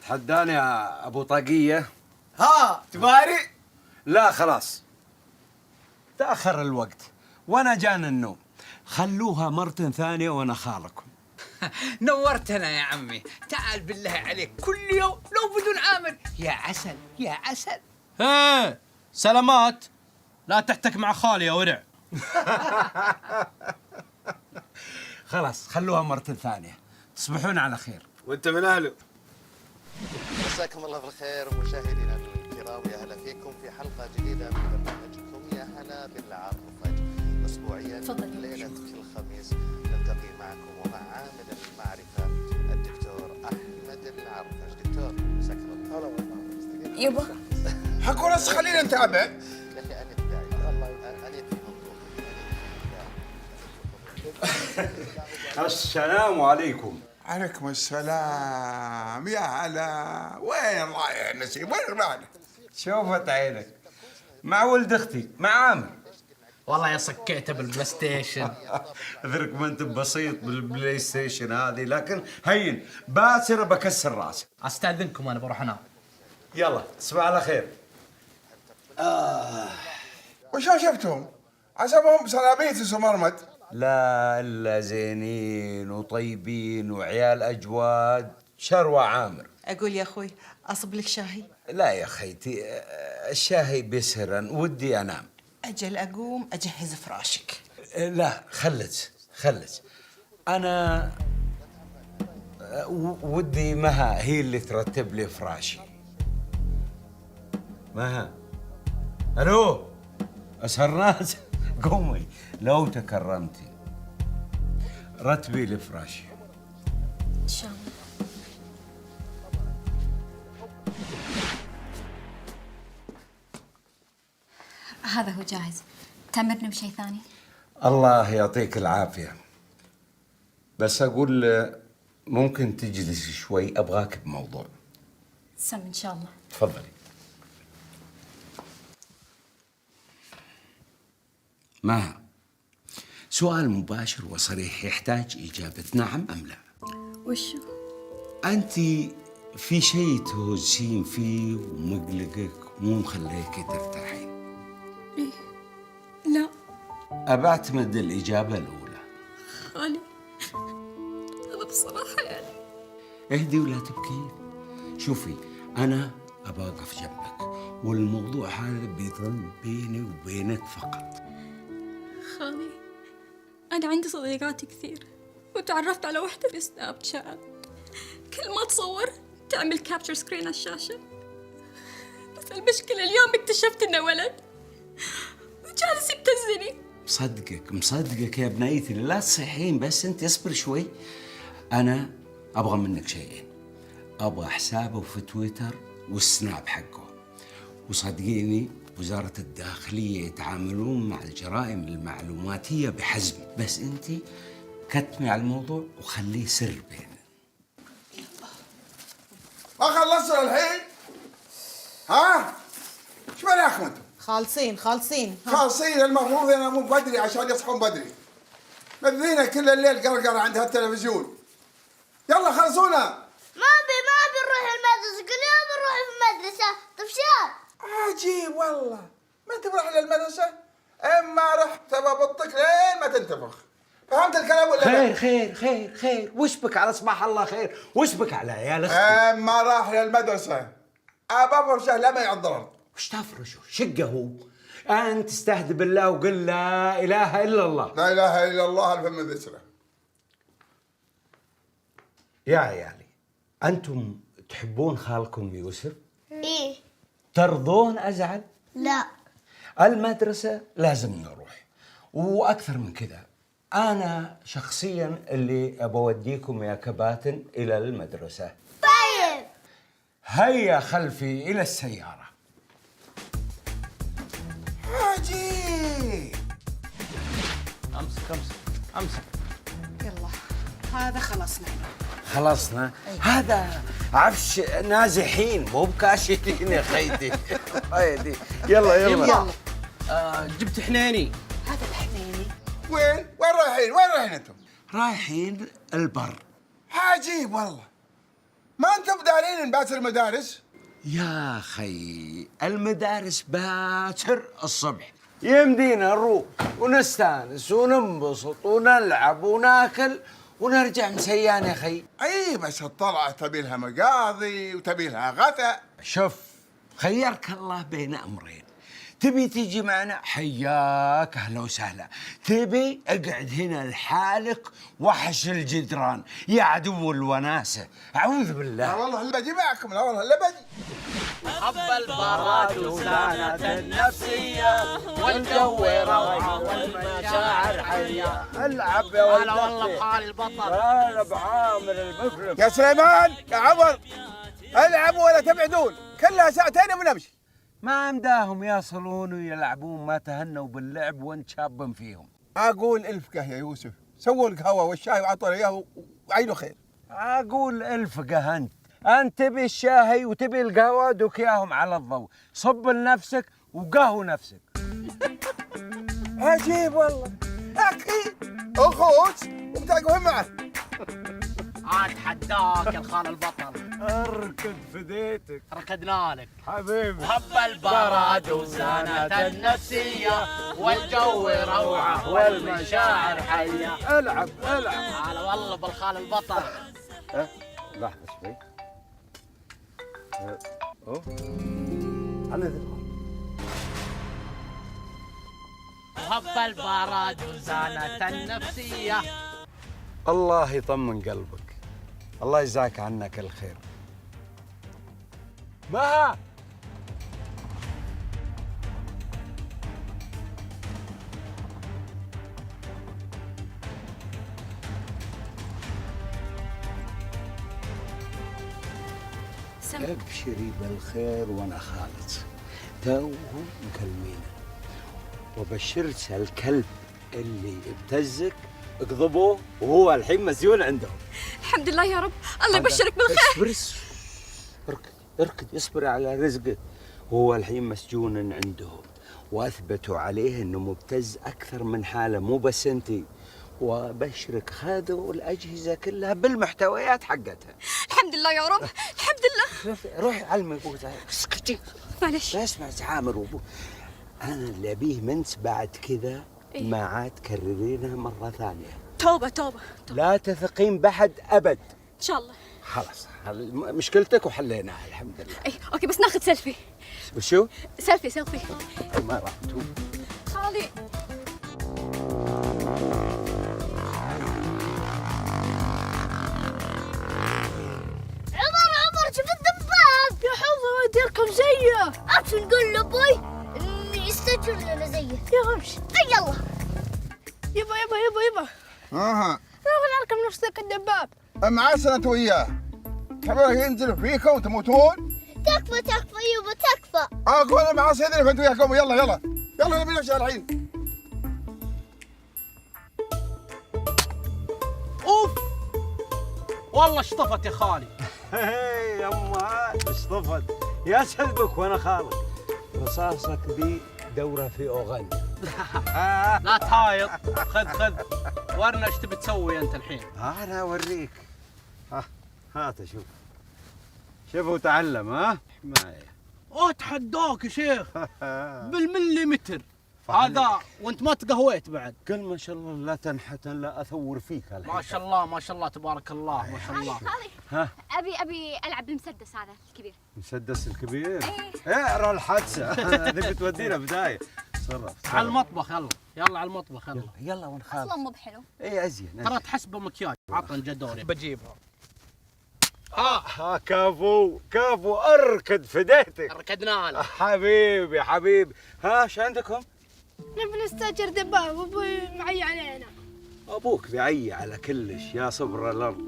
تحداني يا ابو طاقية. ها تباري؟ لا خلاص، تأخر الوقت وانا جانا النوم، خلوها مرة ثانية وانا خالكم. نورتنا يا عمي، تعال بالله عليك كل يوم لو بدون عامر. يا عسل يا عسل. ايه سلامات، لا تحتك مع خالي يا ورع. خلاص خلوها مرة ثانية، تصبحون على خير. وانت من اهله. مساكم الله بالخير مشاهدينا الكرام، يا هلا فيكم في حلقة جديدة من برنامجكم يا هلا بالعرفج. أسبوعيا ليلة كل خميس نلتقي معكم ومع عامل المعرفة الدكتور أحمد العرفج. دكتور مساكم الله. هلا والله. يبا حكوا بس خلينا نتابع. يا أخي أنا الداعي أنا في مطروح. السلام عليكم. عليكم السلام يا هلا. وين رايح يا نسيم؟ وين رايح؟ شوفت عينك، مع ولد اختي مع عامر. والله يا صكيته بالبلاي ستيشن. اذرك ما انت بسيط بالبلاي ستيشن هذه، لكن هين باسر بكسر راسك. استاذنكم انا بروح انام. يلا تصبح على خير. وشو شفتهم؟ عصبهم سلاميت وسمرمد. لا الا زينين وطيبين وعيال اجواد. شروى عامر. اقول يا اخوي اصب لك شاهي؟ لا يا خيتي، الشاهي بسرا ودي انام. اجل اقوم اجهز فراشك. لا خلت انا ودي مها هي اللي ترتب لي فراشي. مها، الو اسهرنات. قومي لو تكرمتي رتبي لي فراشي. ان شاء الله. هذا هو جاهز. تأمرني بشيء ثاني؟ الله يعطيك العافية، بس أقول ممكن تجلس شوي، أبغاك بموضوع. سم إن شاء الله. تفضلي. مها، سؤال مباشر وصريح يحتاج إجابة نعم أم لا. وشو؟ أنت في شيء تهوسين فيه ومقلقك مو مخليك ترتاحين؟ إيه لا. أبعتمد الإجابة الأولى. خالي أنا بصراحة يعني. اهدي ولا تبكين. شوفي أنا أبى أقف جنبك، والموضوع هذا بيظل بيني وبينك فقط. خالي أنا عندي صديقات كثير، وتعرفت على وحدة في سناب شات، كل ما تصور تعمل كابتشر سكرين على الشاشة. بس المشكلة اليوم اكتشفت إنه ولد وجالس يبتزني. مصدقك يا بنيتي، لا تصيحين، بس انت اصبر شوي. انا ابغى منك شيئين. ابغى حسابه في تويتر والسناب حقه، وصدقيني وزارة الداخلية يتعاملون مع الجرائم المعلوماتية بحزم، بس انت كتمي على الموضوع وخليه سر بيننا. ما خلصنا الحين؟ ها؟ ايش بالكم انتم؟ خالصين المفروض ينامون بدري عشان يصحون بدري. مدينة كل الليل قرقرة عندها التلفزيون. يلا خلصونا. ما ابي نروح المدرسة، كل يوم نروح المدرسة طفشان. عجيب والله، ما تروح للمدرسة؟ اما رحت ببطك لين ما تنتفخ. فهمت الكلام ولا خير وش بك على صباح الله خير؟ وش بك على عيال اختي؟ اما راح للمدرسة ابى فرشه لما يعض الارض. وش تفرشه؟ شقه هو. انت استهد بالله وقل لا اله الا الله. لا اله الا الله الف من ذكره. يا عيالي، انتم تحبون خالكم يوسف؟ ايه. ترضون ازعل؟ لا. المدرسة لازم نروح، واكثر من كذا انا شخصيا اللي ابوديكم يا كباتن الى المدرسة. طيب. هيا خلفي الى السيارة. عجيب. امسك. يلا هذا خلصنا. هذا عفش نازحين مو بكاشتين يا خيتي. هيدي يلا. جبت حنيني. هذا الحنيني. وين رايحين انتم؟ رايحين البر. عجيب والله، ما انتم دارين نبات المدارس؟ يا خي المدارس باكر الصبح، يمدينا نروح ونستانس وننبسط ونلعب وناكل ونرجع مسيان يا خي. اي بس الطلعه تبي لها مقاضي وتبي لها غثاء. شوف خيرك الله بين امرين، تبي تيجي معنا حياك اهلا وسهلا، تبي اقعد هنا لحالك وحش الجدران يا عدو الوناسه. اعوذ بالله. لا والله اللي بجي معكم، لا والله اللي بجي. حب البراد وسانة النفسية والجو روعة والمشاعر حية. العب يا ولد. هلا والله بحال البطل. هلا بعامر المفلم. يا سليمان يا عمر، العبوا ولا تبعدون، كلها ساعتين ونمشي. ما مداهم يصلون ويلعبون، ما تهنوا باللعب وانت شاب فيهم. اقول الفقه يا يوسف، سووا القهوه والشاي وعطوا اياه وعينوا خير. اقول الفقه انت تبي الشاي وتبي القهوه، دوك اياهم على الضوء، صب لنفسك وقهو نفسك. عجيب والله. اكيد اخوك وبتقوم معه. اتحداك يا الخال البطل. اركض فديتك. ركضنا لك حبيبي. هب البراد وزانة النفسية والجو روعة والمشاعر حية. العب. هلا والله بالخال البطل. لحظة شوي. اوه على ذي. هب البراد وزانة النفسية. الله يطمن قلبك. الله يجزاك عنا كل خير. مها ابشري بالخير وانا خالد. توهم مكلمينه وبشرت الكلب اللي ابتزك اقضبوه وهو الحين مسجون عندهم. الحمد لله يا رب، الله يبشرك بالخير. اركض اصبري على رزقك. هو الحين مسجون عندهم واثبتوا عليه انه مبتز اكثر من حاله، مو بس انتي. وبشرك خذوا الاجهزه كلها بالمحتويات حقتها. الحمد لله يا رب، الحمد لله. روحي علمي ابوك. اسكتي معلش. لا اسمع عامر وابوك. انا اللي ابيه منت بعد كذا ما عاد تكررينها مره ثانيه. توبة. لا تثقين بحد ابد. ان شاء الله. خلاص مشكلتك وحليناها الحمد لله. اي اوكي، بس ناخذ سيلفي. وشو؟ سيلفي. ما راح توب. خالي. عمر شوف الدباب. يا حظ ودي اركب زيه. امشي نقول لابوي انه يستاجر لنا زيه. يلا امشي. يلا. يبا. اها نبغى نركب نفس ذاك الدباب. معسل انت وياه. تبغى ينزلوا فيكم وتموتون؟ تكفى يبا تكفى. اقول المعاصي هذول انت وياه قوموا. يلا نبي نمشي الحين. اوف والله اشطفت يا خالي. يا امهات اشطفت. يا سلبك وانا خالد. رصاصك ذي دوره في اوغندا. لا تهايط. خذ ورنا ايش تبي تسوي انت الحين. انا اوريك. هات شوف وتعلم. حمايه. اتحداك يا شيخ بالمليمتر هذا وانت ما تقهويت بعد. قل ما شاء الله لا تنحتن لا اثور فيك الحين. ما شاء الله تبارك الله ما شاء الله. خالي ابي العب بالمسدس هذا الكبير. المسدس الكبير؟ اقرا الحادثه. هذه بتودينا بدايه. تصرف على المطبخ. يلا على المطبخ. يلا ونخالف. اصلا مو بحلو. اي ازين. ترى تحسبه مكياج. عطنا جدوري بجيبها. كفو اركض فديتك. ركضنا لك. حبيبي ها ايش عندكم؟ نبي نستاجر دباب. ابوي معي علينا. ابوك بيعي على كلش يا صبر الارض.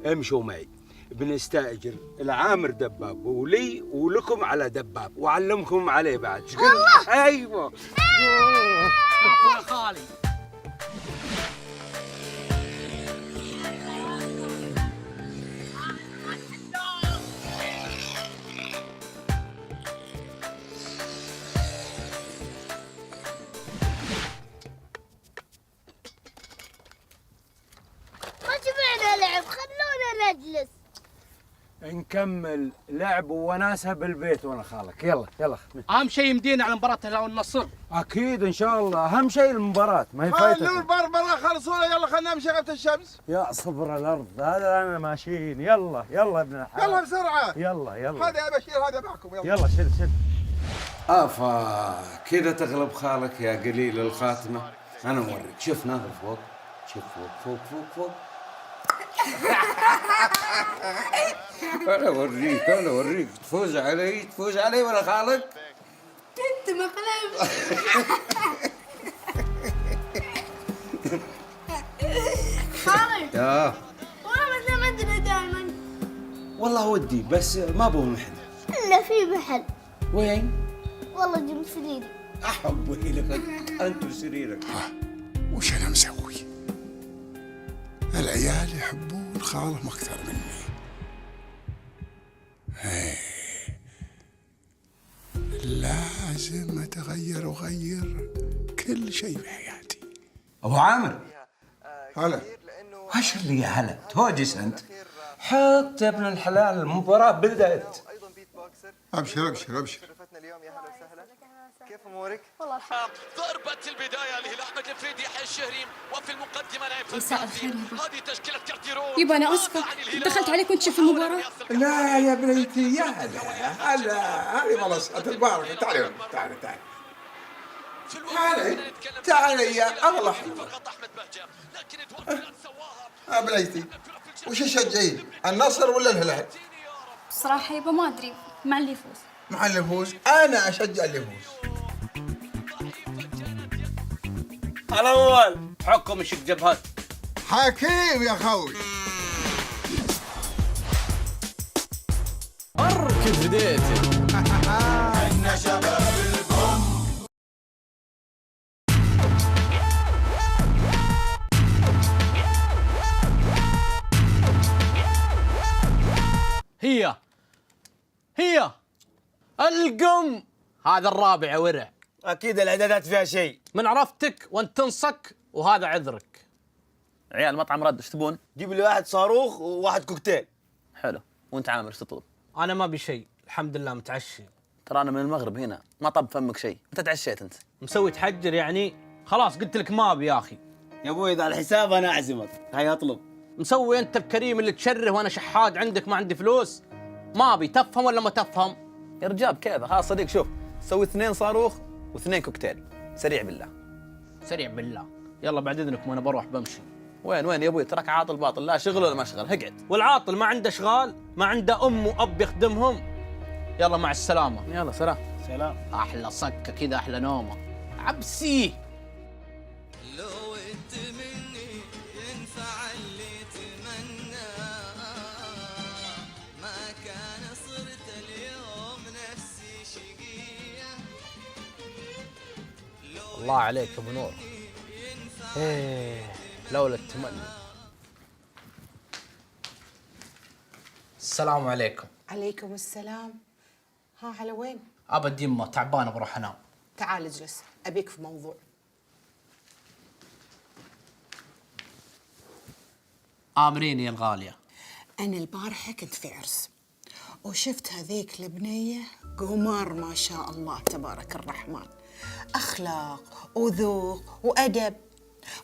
امشوا معي بنستاجر العامر دباب ولي ولكم على دباب وعلمكم عليه بعد. والله ايوه. عفوا يا خالي. نجلس. نكمل لعب ووناسه بالبيت وانا خالك. يلا اهم شيء يمدينا على مباراه الهلال والنصر. اكيد ان شاء الله. اهم شيء المباراه ما هي فايته. خلوا البربره خلصونا. يلا خلينا نمشي غيبة الشمس. يا صبر الارض. هذا انا ماشيين. يلا يا ابن الحلال. يلا بسرعه. يلا هذا يا بشير هذا معكم. يلا شد. كذا تغلب خالك يا قليل الخاتمه. انا اوريك. شوف ناظر فوق. شوف فوق. انا اوريك. تفوز علي ولا خالك؟ انت مقلب. خالد. والله ما ادري دائما. والله ودي بس ما بو محل. الا في محل. وين؟ والله جنب سريري. احب لك انت وسريرك. وش انا مسوي؟ العيال يحبون خالهم اكثر مني. لازم اتغير واغير كل شيء في حياتي. ابو عامر، هلا. وش اللي يا هلا توجس انت؟ حط يا ابن الحلال، المباراة بدأت. ابشر ابشر ابشر. كيف امورك؟ والله الحمد. ضربة البداية لأحمد الفريدي يحيى الشهري وفي المقدمة نايف مساء الخير. هذه تشكيلة كارتيرون. يبا أنا آسفة، دخلت عليك وأنت شوف المباراة. لا يا بنيتي، يا هلا هلا، هذه والله ساعة الباركة. تعالي تعالي تعالي تعالي تعالي يا أغلى حلوة. بنيتي، وش تشجعين؟ النصر ولا الهلال؟ بصراحة يبا ما أدري، مع اللي يفوز. مع اللي يفوز. أنا أشجع اللي يفوز. الأول حكم يشق جبهات. حكيم يا خوي. كيف بديتي؟ احنا شباب البوم. هي القم. هذا الرابع يا ورع. اكيد الاعدادات فيها شيء. من عرفتك وانت تنصك وهذا عذرك. عيال مطعم رد، ايش تبون؟ جيب لي واحد صاروخ وواحد كوكتيل. حلو. وانت عامر ايش تطلب؟ انا ما ابي شيء، الحمد لله متعشي. ترى انا من المغرب هنا، ما طب فمك شيء. متى تعشيت انت؟ مسوي تحجر يعني؟ خلاص قلت لك ما ابي يا اخي. يا ابوي اذا على الحساب انا اعزمك، هاي اطلب. مسوي انت بكريم اللي تشره وانا شحاد عندك ما عندي فلوس. ما ابي. تفهم ولا ما تفهم؟ يا رجال كذا خلاص صديق. شوف سوي 2 صاروخ و2 كوكتيل، سريع بالله. سريع بالله. يلا بعد اذنكم انا بروح بمشي. وين يا ابوي؟ تراك عاطل باطل، لا شغل ولا ما شغل، اقعد. والعاطل ما عنده اشغال، ما عنده ام واب يخدمهم. يلا مع السلامه. يلا سلام. سلام. احلى صكه كذا، احلى نومه عبسيه. لو انت مني ينفع اللي تمنى، ما كان صرت اليوم نفسي شقيه. الله عليك ابو نور. لولا التمني. السلام عليكم. عليكم السلام. ها على وين؟ ابد يمه تعبانه بروح انام. تعال اجلس، ابيك في موضوع. امريني يا الغاليه. انا البارحه كنت في عرس وشفت هذيك البنيه قمر ما شاء الله تبارك الرحمن، اخلاق وذوق وادب،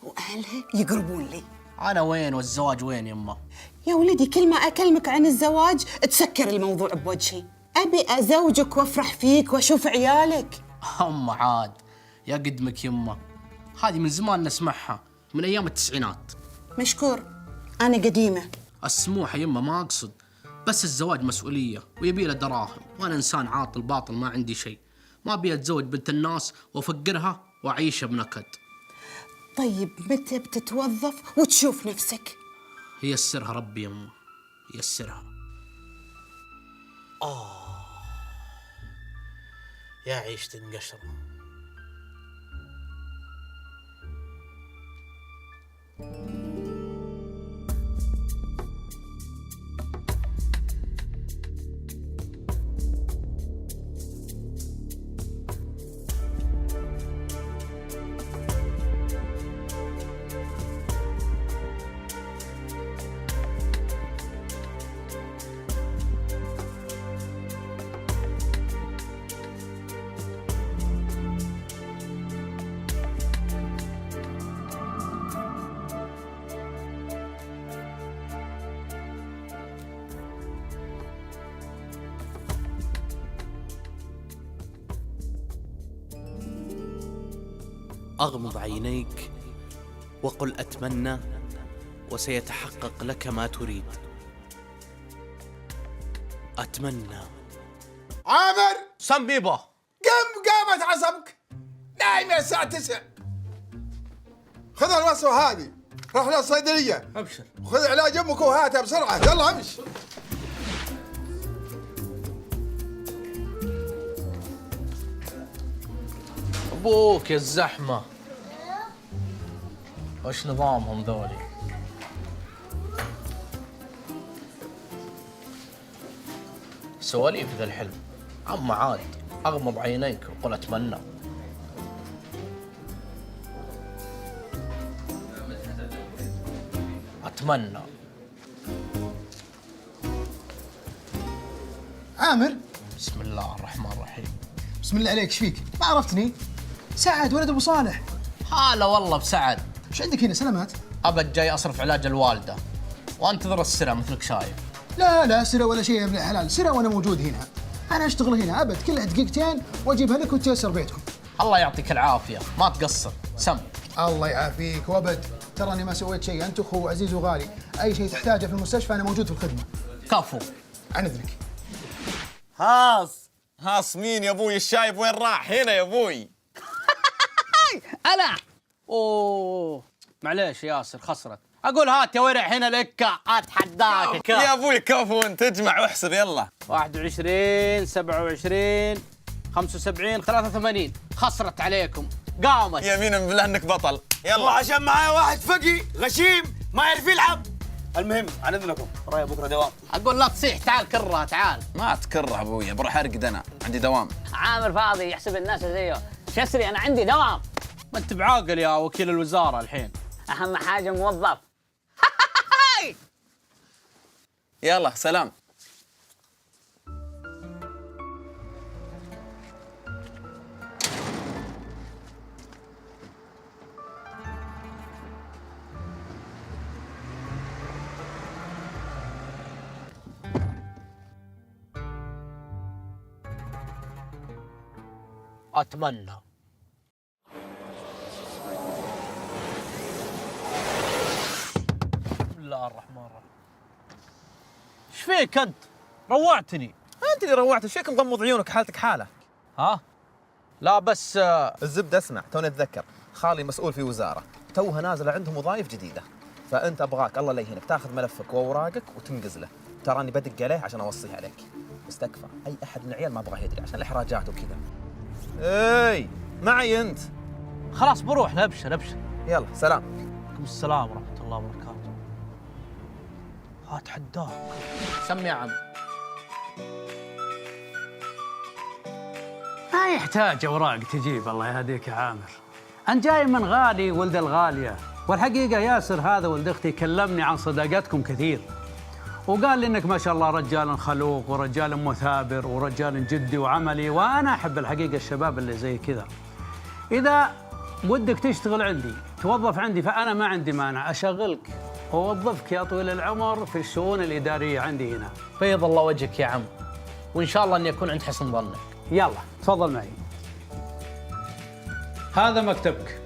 واهلها يقربون لي. انا وين والزواج وين يمه؟ يا ولدي كل ما اكلمك عن الزواج تسكر الموضوع بوجهي. ابي ازوجك وافرح فيك واشوف عيالك. عاد يا قدمك يمه، هذه من زمان نسمعها، من ايام التسعينات. مشكور، انا قديمه. السموحه يمه ما اقصد، بس الزواج مسؤوليه ويبي له دراهم، وانا انسان عاطل باطل ما عندي شيء. ما ابي اتزوج بنت الناس وافقرها واعيشها بنكد. طيب متى بتتوظف وتشوف نفسك؟ يسرها ربي يمه، يسرها. يا عيشة القشرة. أغمض عينيك وقل أتمنى وسيتحقق لك ما تريد. أتمنى. عامر سمبيبا قامت عصبك، نايمة الساعة 9. خذ الوصفة هذه، روح للصيدلية أبشر، خذ علاج أمك وهاتها بسرعة. يلا امش. أبوك يا الزحمة، وش نظامهم ذولي؟ سواليف ذا الحلم. عاد أغمض عينيك وقل أتمنى. اتمنى. عامر، بسم الله الرحمن الرحيم. بسم الله عليك، ايش فيك؟ ما عرفتني؟ سعد ولد ابو صالح. هلا والله بسعد. ايش عندك هنا؟ سلامات؟ ابد جاي اصرف علاج الوالده وانتظر السرة مثلك شايف. لا سرة ولا شيء يا ابن الحلال، سرة وانا موجود هنا. انا اشتغل هنا ابد، كلها دقيقتين واجيبها لك وتيسر بيتكم. الله يعطيك العافيه، ما تقصر، سم. الله يعافيك وابد، تراني ما سويت شيء، انت اخو عزيز وغالي، اي شيء تحتاجه في المستشفى انا موجود في الخدمه. كفو. عن اذنك. هاص مين يا ابوي؟ الشايب وين راح؟ هنا يا ابوي. انا اوه معليش ياسر، خسرت. اقول هات يا ورع هنا لك، اتحداك. يا ابوي كفو، انت اجمع واحسب يلا. 21 27 75 83. خسرت عليكم، قامت. يمينا بالله انك بطل. يلا عشان معايا واحد فقي غشيم ما يعرف يلعب. المهم عن اذنكم ورايا بكره دوام. اقول لا تصيح، تعال كرها تعال. ما تكره ابوي، بروح ارقد انا، عندي دوام. عامر فاضي يحسب الناس زيه. شسري انا عندي دوام. ما انت بعاقل يا وكيل الوزاره الحين. اهم حاجه موظف. يلا سلام. اتمنى. بسم الله الرحمن الرحيم. ايش فيك انت؟ روعتني. انت اللي روعت، ايش فيك مغمض عيونك؟ حالتك حاله. ها؟ لا بس الزبده اسمع، توني اتذكر خالي مسؤول في وزاره، توها نازله عندهم وظائف جديده، فانت ابغاك الله لا يهينك تاخذ ملفك واوراقك وتنقز له، تراني بدق عليه عشان اوصيه عليك، بس تكفى اي احد من العيال ما ابغاه يدري عشان الاحراجات وكذا. اي معي انت. خلاص بروح، ابشر ابشر. يلا سلام. عليكم السلام ورحمه الله وبركاته. اتحداك. سمي يا عم. ما يحتاج اوراق تجيب، الله يهديك يا عامر. أنا جاي من غالي ولد الغالية، والحقيقة ياسر هذا ولد أختي كلمني عن صداقتكم كثير، وقال لي إنك ما شاء الله رجال خلوق ورجال مثابر ورجال جدي وعملي، وأنا أحب الحقيقة الشباب اللي زي كذا. إذا ودك تشتغل عندي توظف عندي فأنا ما عندي مانع، أشغلك ووظفك يا طويل العمر في الشؤون الإدارية عندي هنا. بيض الله وجهك يا عم، وإن شاء الله أني أكون عند حسن ظنك. يلا تفضل معي. هذا مكتبك،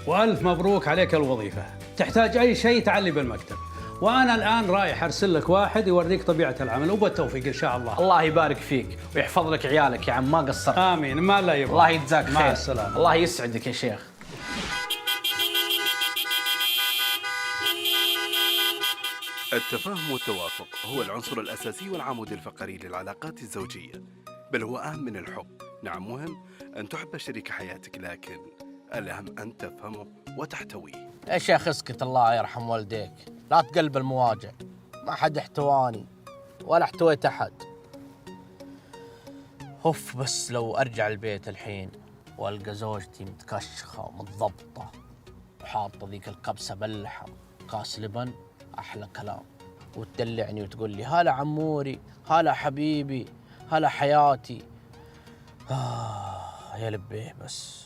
وألف مبروك عليك الوظيفة. تحتاج أي شيء تعلي بالمكتب، وأنا الآن رايح أرسل لك واحد يوريك طبيعة العمل، وبالتوفيق إن شاء الله. الله يبارك فيك ويحفظ لك عيالك يا عم، ما قصرت. آمين. ما لا يبغى. الله يجزاك خير. مع السلامة. الله يسعدك يا شيخ. التفاهم والتوافق هو العنصر الأساسي والعمود الفقري للعلاقات الزوجية، بل هو أهم من الحب. نعم مهم أن تحب شريك حياتك، لكن الأهم أن تفهمه وتحتويه. يا شيخ اسكت، الله يرحم والديك، لا تقلب المواجع. ما حد احتواني ولا احتويت أحد. اوف، بس لو أرجع البيت الحين وألقى زوجتي متكشخة ومتضبطة وحاطة ذيك الكبسة باللحم، كاس لبن، أحلى كلام، وتدلعني وتقول لي هلا عموري، هلا حبيبي، هلا حياتي. يا لبيه بس.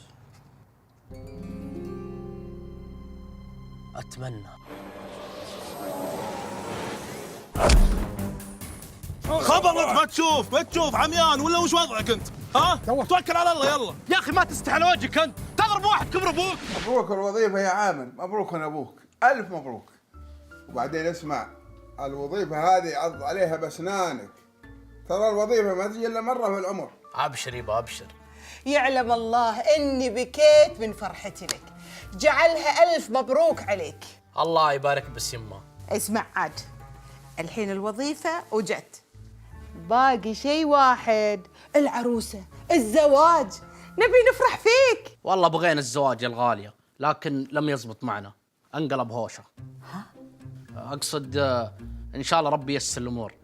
أتمنى. خبرك ما تشوف عميان ولا وش وضعك انت؟ ها؟ توكل على الله يلا. يا أخي ما تستحي على وجهك أنت، تضرب واحد كبر أبوك. مبروك الوظيفة يا عامر، مبروك من أبوك، ألف مبروك. وبعدين اسمع، الوظيفة هذه عض عليها بأسنانك، ترى الوظيفة ما تجي إلا مرة في العمر. أبشر يبا أبشر. يعلم الله إني بكيت من فرحتي لك، جعلها ألف مبروك عليك. الله يبارك بس يمه. اسمع عاد، الحين الوظيفة وجت، باقي شيء واحد، العروسة، الزواج، نبي نفرح فيك. والله بغينا الزواج يا الغالية، لكن لم يزبط معنا، انقلب هوشة. ها؟ أقصد إن شاء الله ربي ييسر الأمور.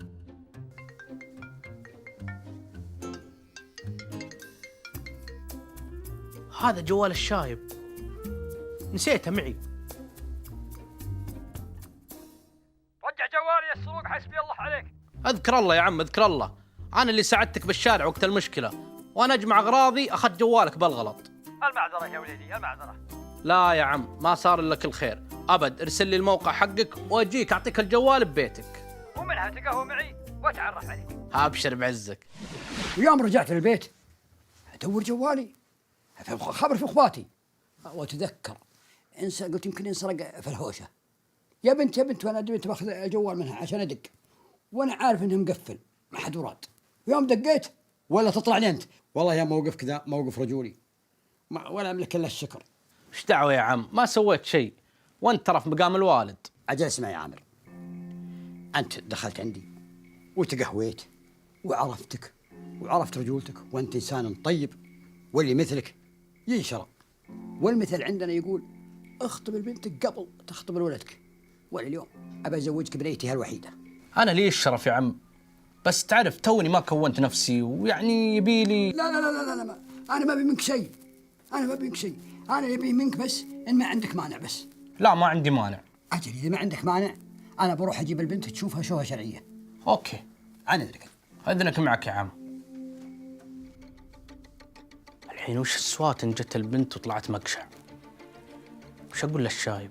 هذا جوال الشايب، نسيته معي. قول حسبي الله عليك. اذكر الله يا عم، اذكر الله. انا اللي ساعدتك بالشارع وقت المشكله، وانا اجمع اغراضي اخذت جوالك بالغلط. المعذره يا وليدي، المعذره. لا يا عم، ما صار الا كل خير ابد. ارسل لي الموقع حقك واجيك اعطيك الجوال ببيتك، ومنها تقهوى معي واتعرف عليك. ابشر بعزك. ويوم رجعت البيت ادور جوالي، خبر في اخواتي، واتذكر قلت يمكن ينسرق في الهوشه. يا بنت وانا دبيت باخذ الجوال منها عشان ادق، وانا عارف انه مقفل ما حد وراد. يوم دقيت ولا تطلع لي انت. والله يا موقف كذا موقف رجولي، ولا املك الا الشكر. ايش دعوه يا عم، ما سويت شيء وانت ترى في مقام الوالد. اجل اسمع يا عامر، انت دخلت عندي وتقهويت وعرفتك وعرفت رجولتك، وانت انسان طيب واللي مثلك ينشرى. والمثل عندنا يقول اخطب البنت قبل تخطب ولدك، واليوم ابى ازوجك بنيتها الوحيده. انا لي الشرف يا عم، بس تعرف توني ما كونت نفسي ويعني يبيلي. لا لا لا لا, لا ما. انا ما ابي منك شيء، انا ما ابي منك شيء، انا يبي منك بس ان ما عندك مانع بس. لا ما عندي مانع. اجل اذا ما عندك مانع انا بروح اجيب البنت تشوفها شوفها شرعيه. اوكي انا اذنك. اذنك معك يا عم. الحين وش السوات ان جت البنت وطلعت مقشع؟ وش اقول للشايب؟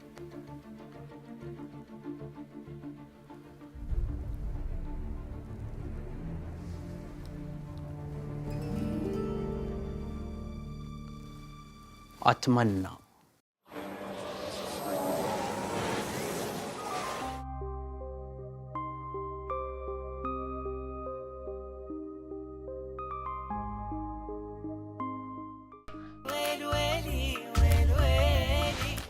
اتمنى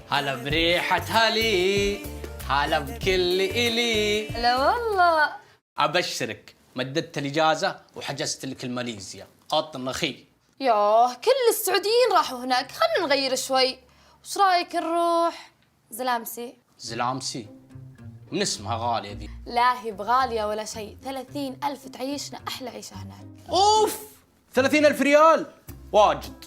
هلا بريحة هالي، هلا بكل إلي. لا والله. أبشرك مددت الإجازة وحجزت لك الماليزيا قطن أخي. ياه كل السعوديين راحوا هناك، خلنا نغير شوي. وش رايك نروح زلامسي؟ زلامسي من اسمها غالية ذي. لا هي بغالية ولا شيء، 30,000 تعيشنا أحلى عيشة هناك. أوف 30,000 ريال واجد.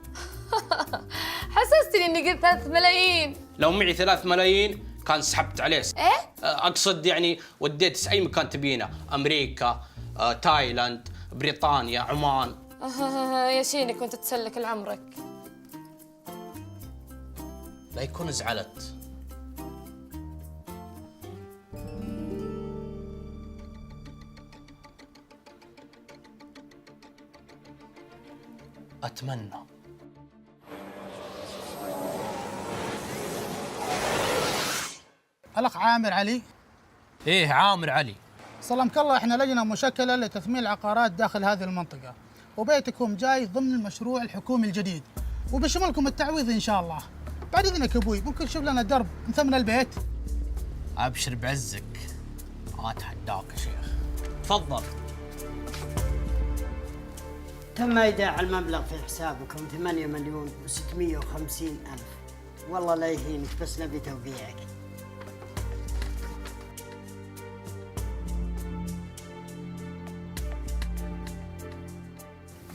حسستني إني قلت 3 ملايين. لو معي 3 ملايين كان سحبت عليه. إيه؟ أقصد يعني وديت أي مكان تبينه، أمريكا، تايلاند، بريطانيا، عمان. يا شيني كنت تسلك لعمرك. لا يكون زعلت. أتمنى. الأخ عامر علي. إيه عامر علي. سلمك الله، احنا لجنة مشكلة لتثمين العقارات داخل هذه المنطقة، وبيتكم جاي ضمن المشروع الحكومي الجديد، وبشملكم التعويض إن شاء الله. بعد إذنك أبوي ممكن تشوف لنا درب نثمن البيت؟ أبشر بعزك، أتحداك يا شيخ. تفضل. تم ايداع المبلغ في حسابكم 8,650,000. والله لا يهينك بس نبي توقيعك.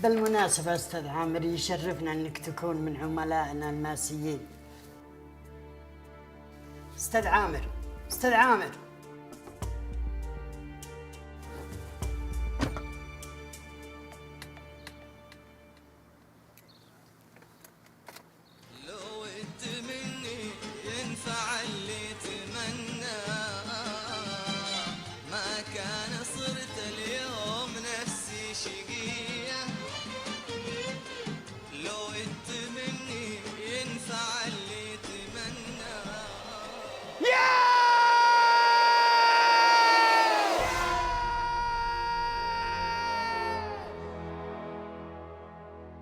بالمناسبة أستاذ عامر يشرفنا أنك تكون من عملائنا الماسيين. أستاذ عامر، أستاذ عامر.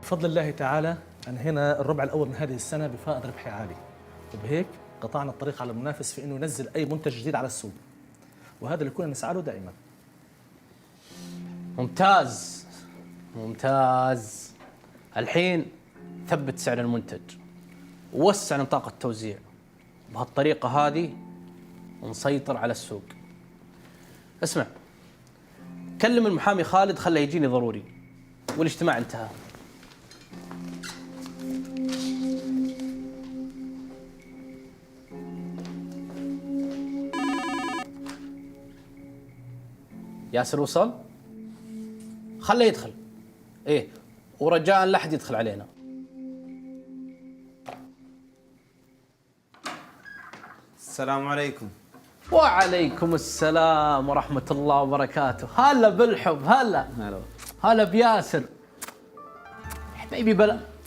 بفضل الله تعالى أنهينا الربع الأول من هذه السنة بفائض ربحي عالي، وبهيك قطعنا الطريق على المنافس في أنه ينزل أي منتج جديد على السوق، وهذا اللي كنا نسعى له دائما. ممتاز ممتاز. الحين ثبت سعر المنتج ووسع نطاق التوزيع، بهالطريقة هذه ونسيطر على السوق. اسمع، كلم المحامي خالد خله يجيني ضروري، والاجتماع انتهى. ياسر وصل؟ خليه يدخل. ايه، ورجاء لا احد يدخل علينا. السلام عليكم. وعليكم السلام ورحمة الله وبركاته. هلا بالحب، هلا هلا بياسر. حبيبي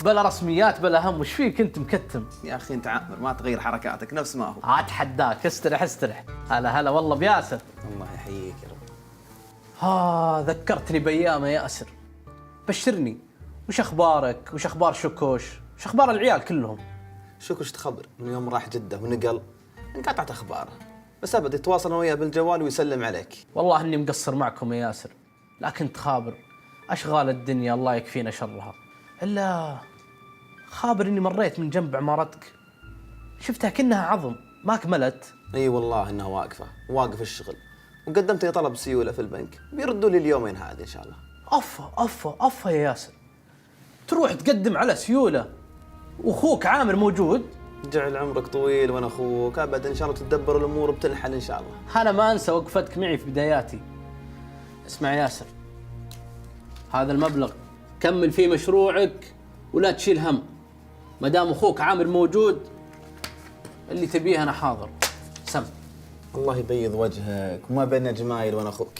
بلا رسميات بلا هم. وش فيك انت مكتم؟ يا اخي انت عامر ما تغير حركاتك نفس ما هو. اتحداك، استرح استرح. هلا والله بياسر. الله يحييك يا رب. ذكرتني بايام يا ياسر. بشرني، وش اخبارك؟ وش اخبار شكوش؟ وش اخبار العيال كلهم؟ شكوش تخبر من يوم راح جده ونقل انقطعت اخباره، بس ابد يتواصل انا وياه بالجوال ويسلم عليك. والله اني مقصر معكم يا ياسر، لكن تخابر اشغال الدنيا الله يكفينا شرها. الا خابر اني مريت من جنب عمارتك، شفتها كأنها عظم ما كملت. اي والله انها واقف الشغل، وقدمت لي طلب سيوله في البنك بيردوا لي اليومين هذه ان شاء الله. افا يا ياسر، تروح تقدم على سيوله واخوك عامر موجود؟ جعل عمرك طويل وانا اخوك، ابد ان شاء الله تتدبر الامور وبتنحل ان شاء الله. انا ما انسى وقفتك معي في بداياتي. اسمع ياسر، هذا المبلغ كمل فيه مشروعك ولا تشيل هم، ما دام اخوك عامر موجود اللي تبيه انا حاضر. سم. الله يبيض وجهك، وما بيننا جمايل وانا اخوك.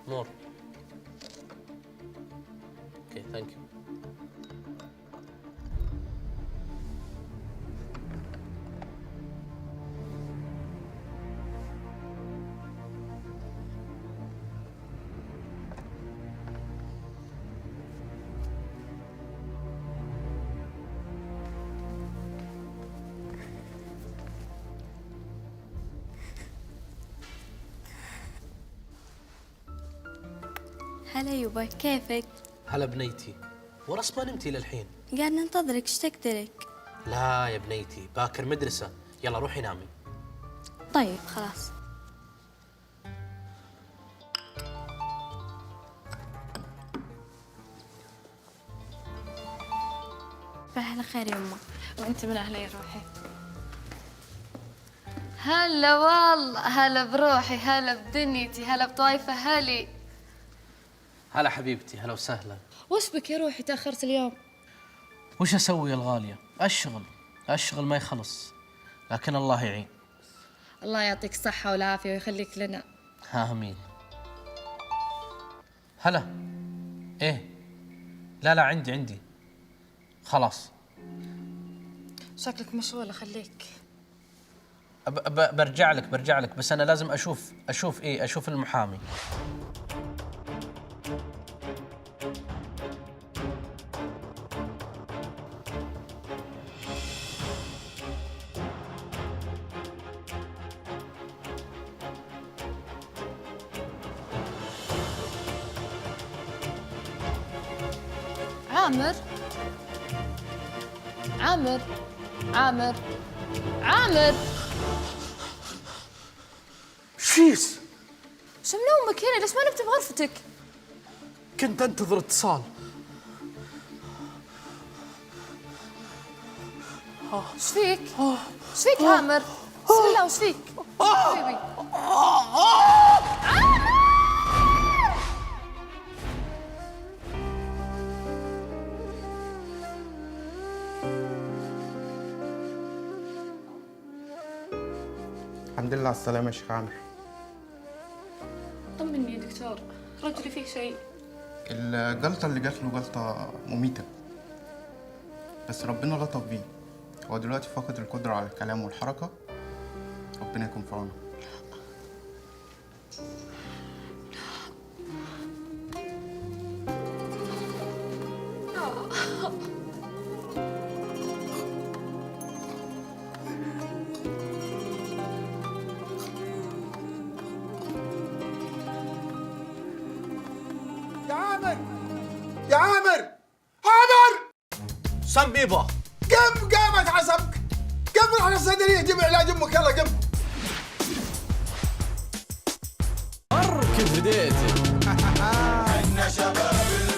مور. اوكي ثانك يو. هلا يوبا، كيفك؟ هلا بنيتي، ورس ما نمتي للحين؟ قاعد ننتظرك، اشتقت لك. لا يا بنيتي، باكر مدرسة، يلا روحي نامي. طيب خلاص. فأهلا خير يما. وانت من اهلي روحي. هلا والله، هلا بروحي، هلا بدنيتي، هلا بطايفة هلي. هلا حبيبتي، هلا وسهلا. وش بك يا روحي تأخرت اليوم؟ وش اسوي يا الغالية؟ الشغل ما يخلص، لكن الله يعين. الله يعطيك الصحة والعافية ويخليك لنا. امين. هلا. ايه لا عندي خلاص. شكلك مشغولة، خليك. برجع لك بس انا لازم اشوف المحامي. عامر شيس؟ شو منومك هنا؟ ليش ما نمت بغرفتك؟ كنت انتظر اتصال. ايش فيك؟ ايش فيك عامر؟ بسم الله، وش فيك؟ حبيبي الحمد لله على السلامة يا شيخ عامر. طمني يا دكتور، رجلي فيه شيء. الجلطة اللي جات له جلطة مميتة، بس ربنا لطف بيه. هو دلوقتي فاقد القدرة على الكلام والحركة، ربنا يكون في عونه. يا عامر يا عامر عامر سم بيبا قامت عصبك قم روح للصيدليه جيب علاج امك يلا قم اركب بديتي احنا شباب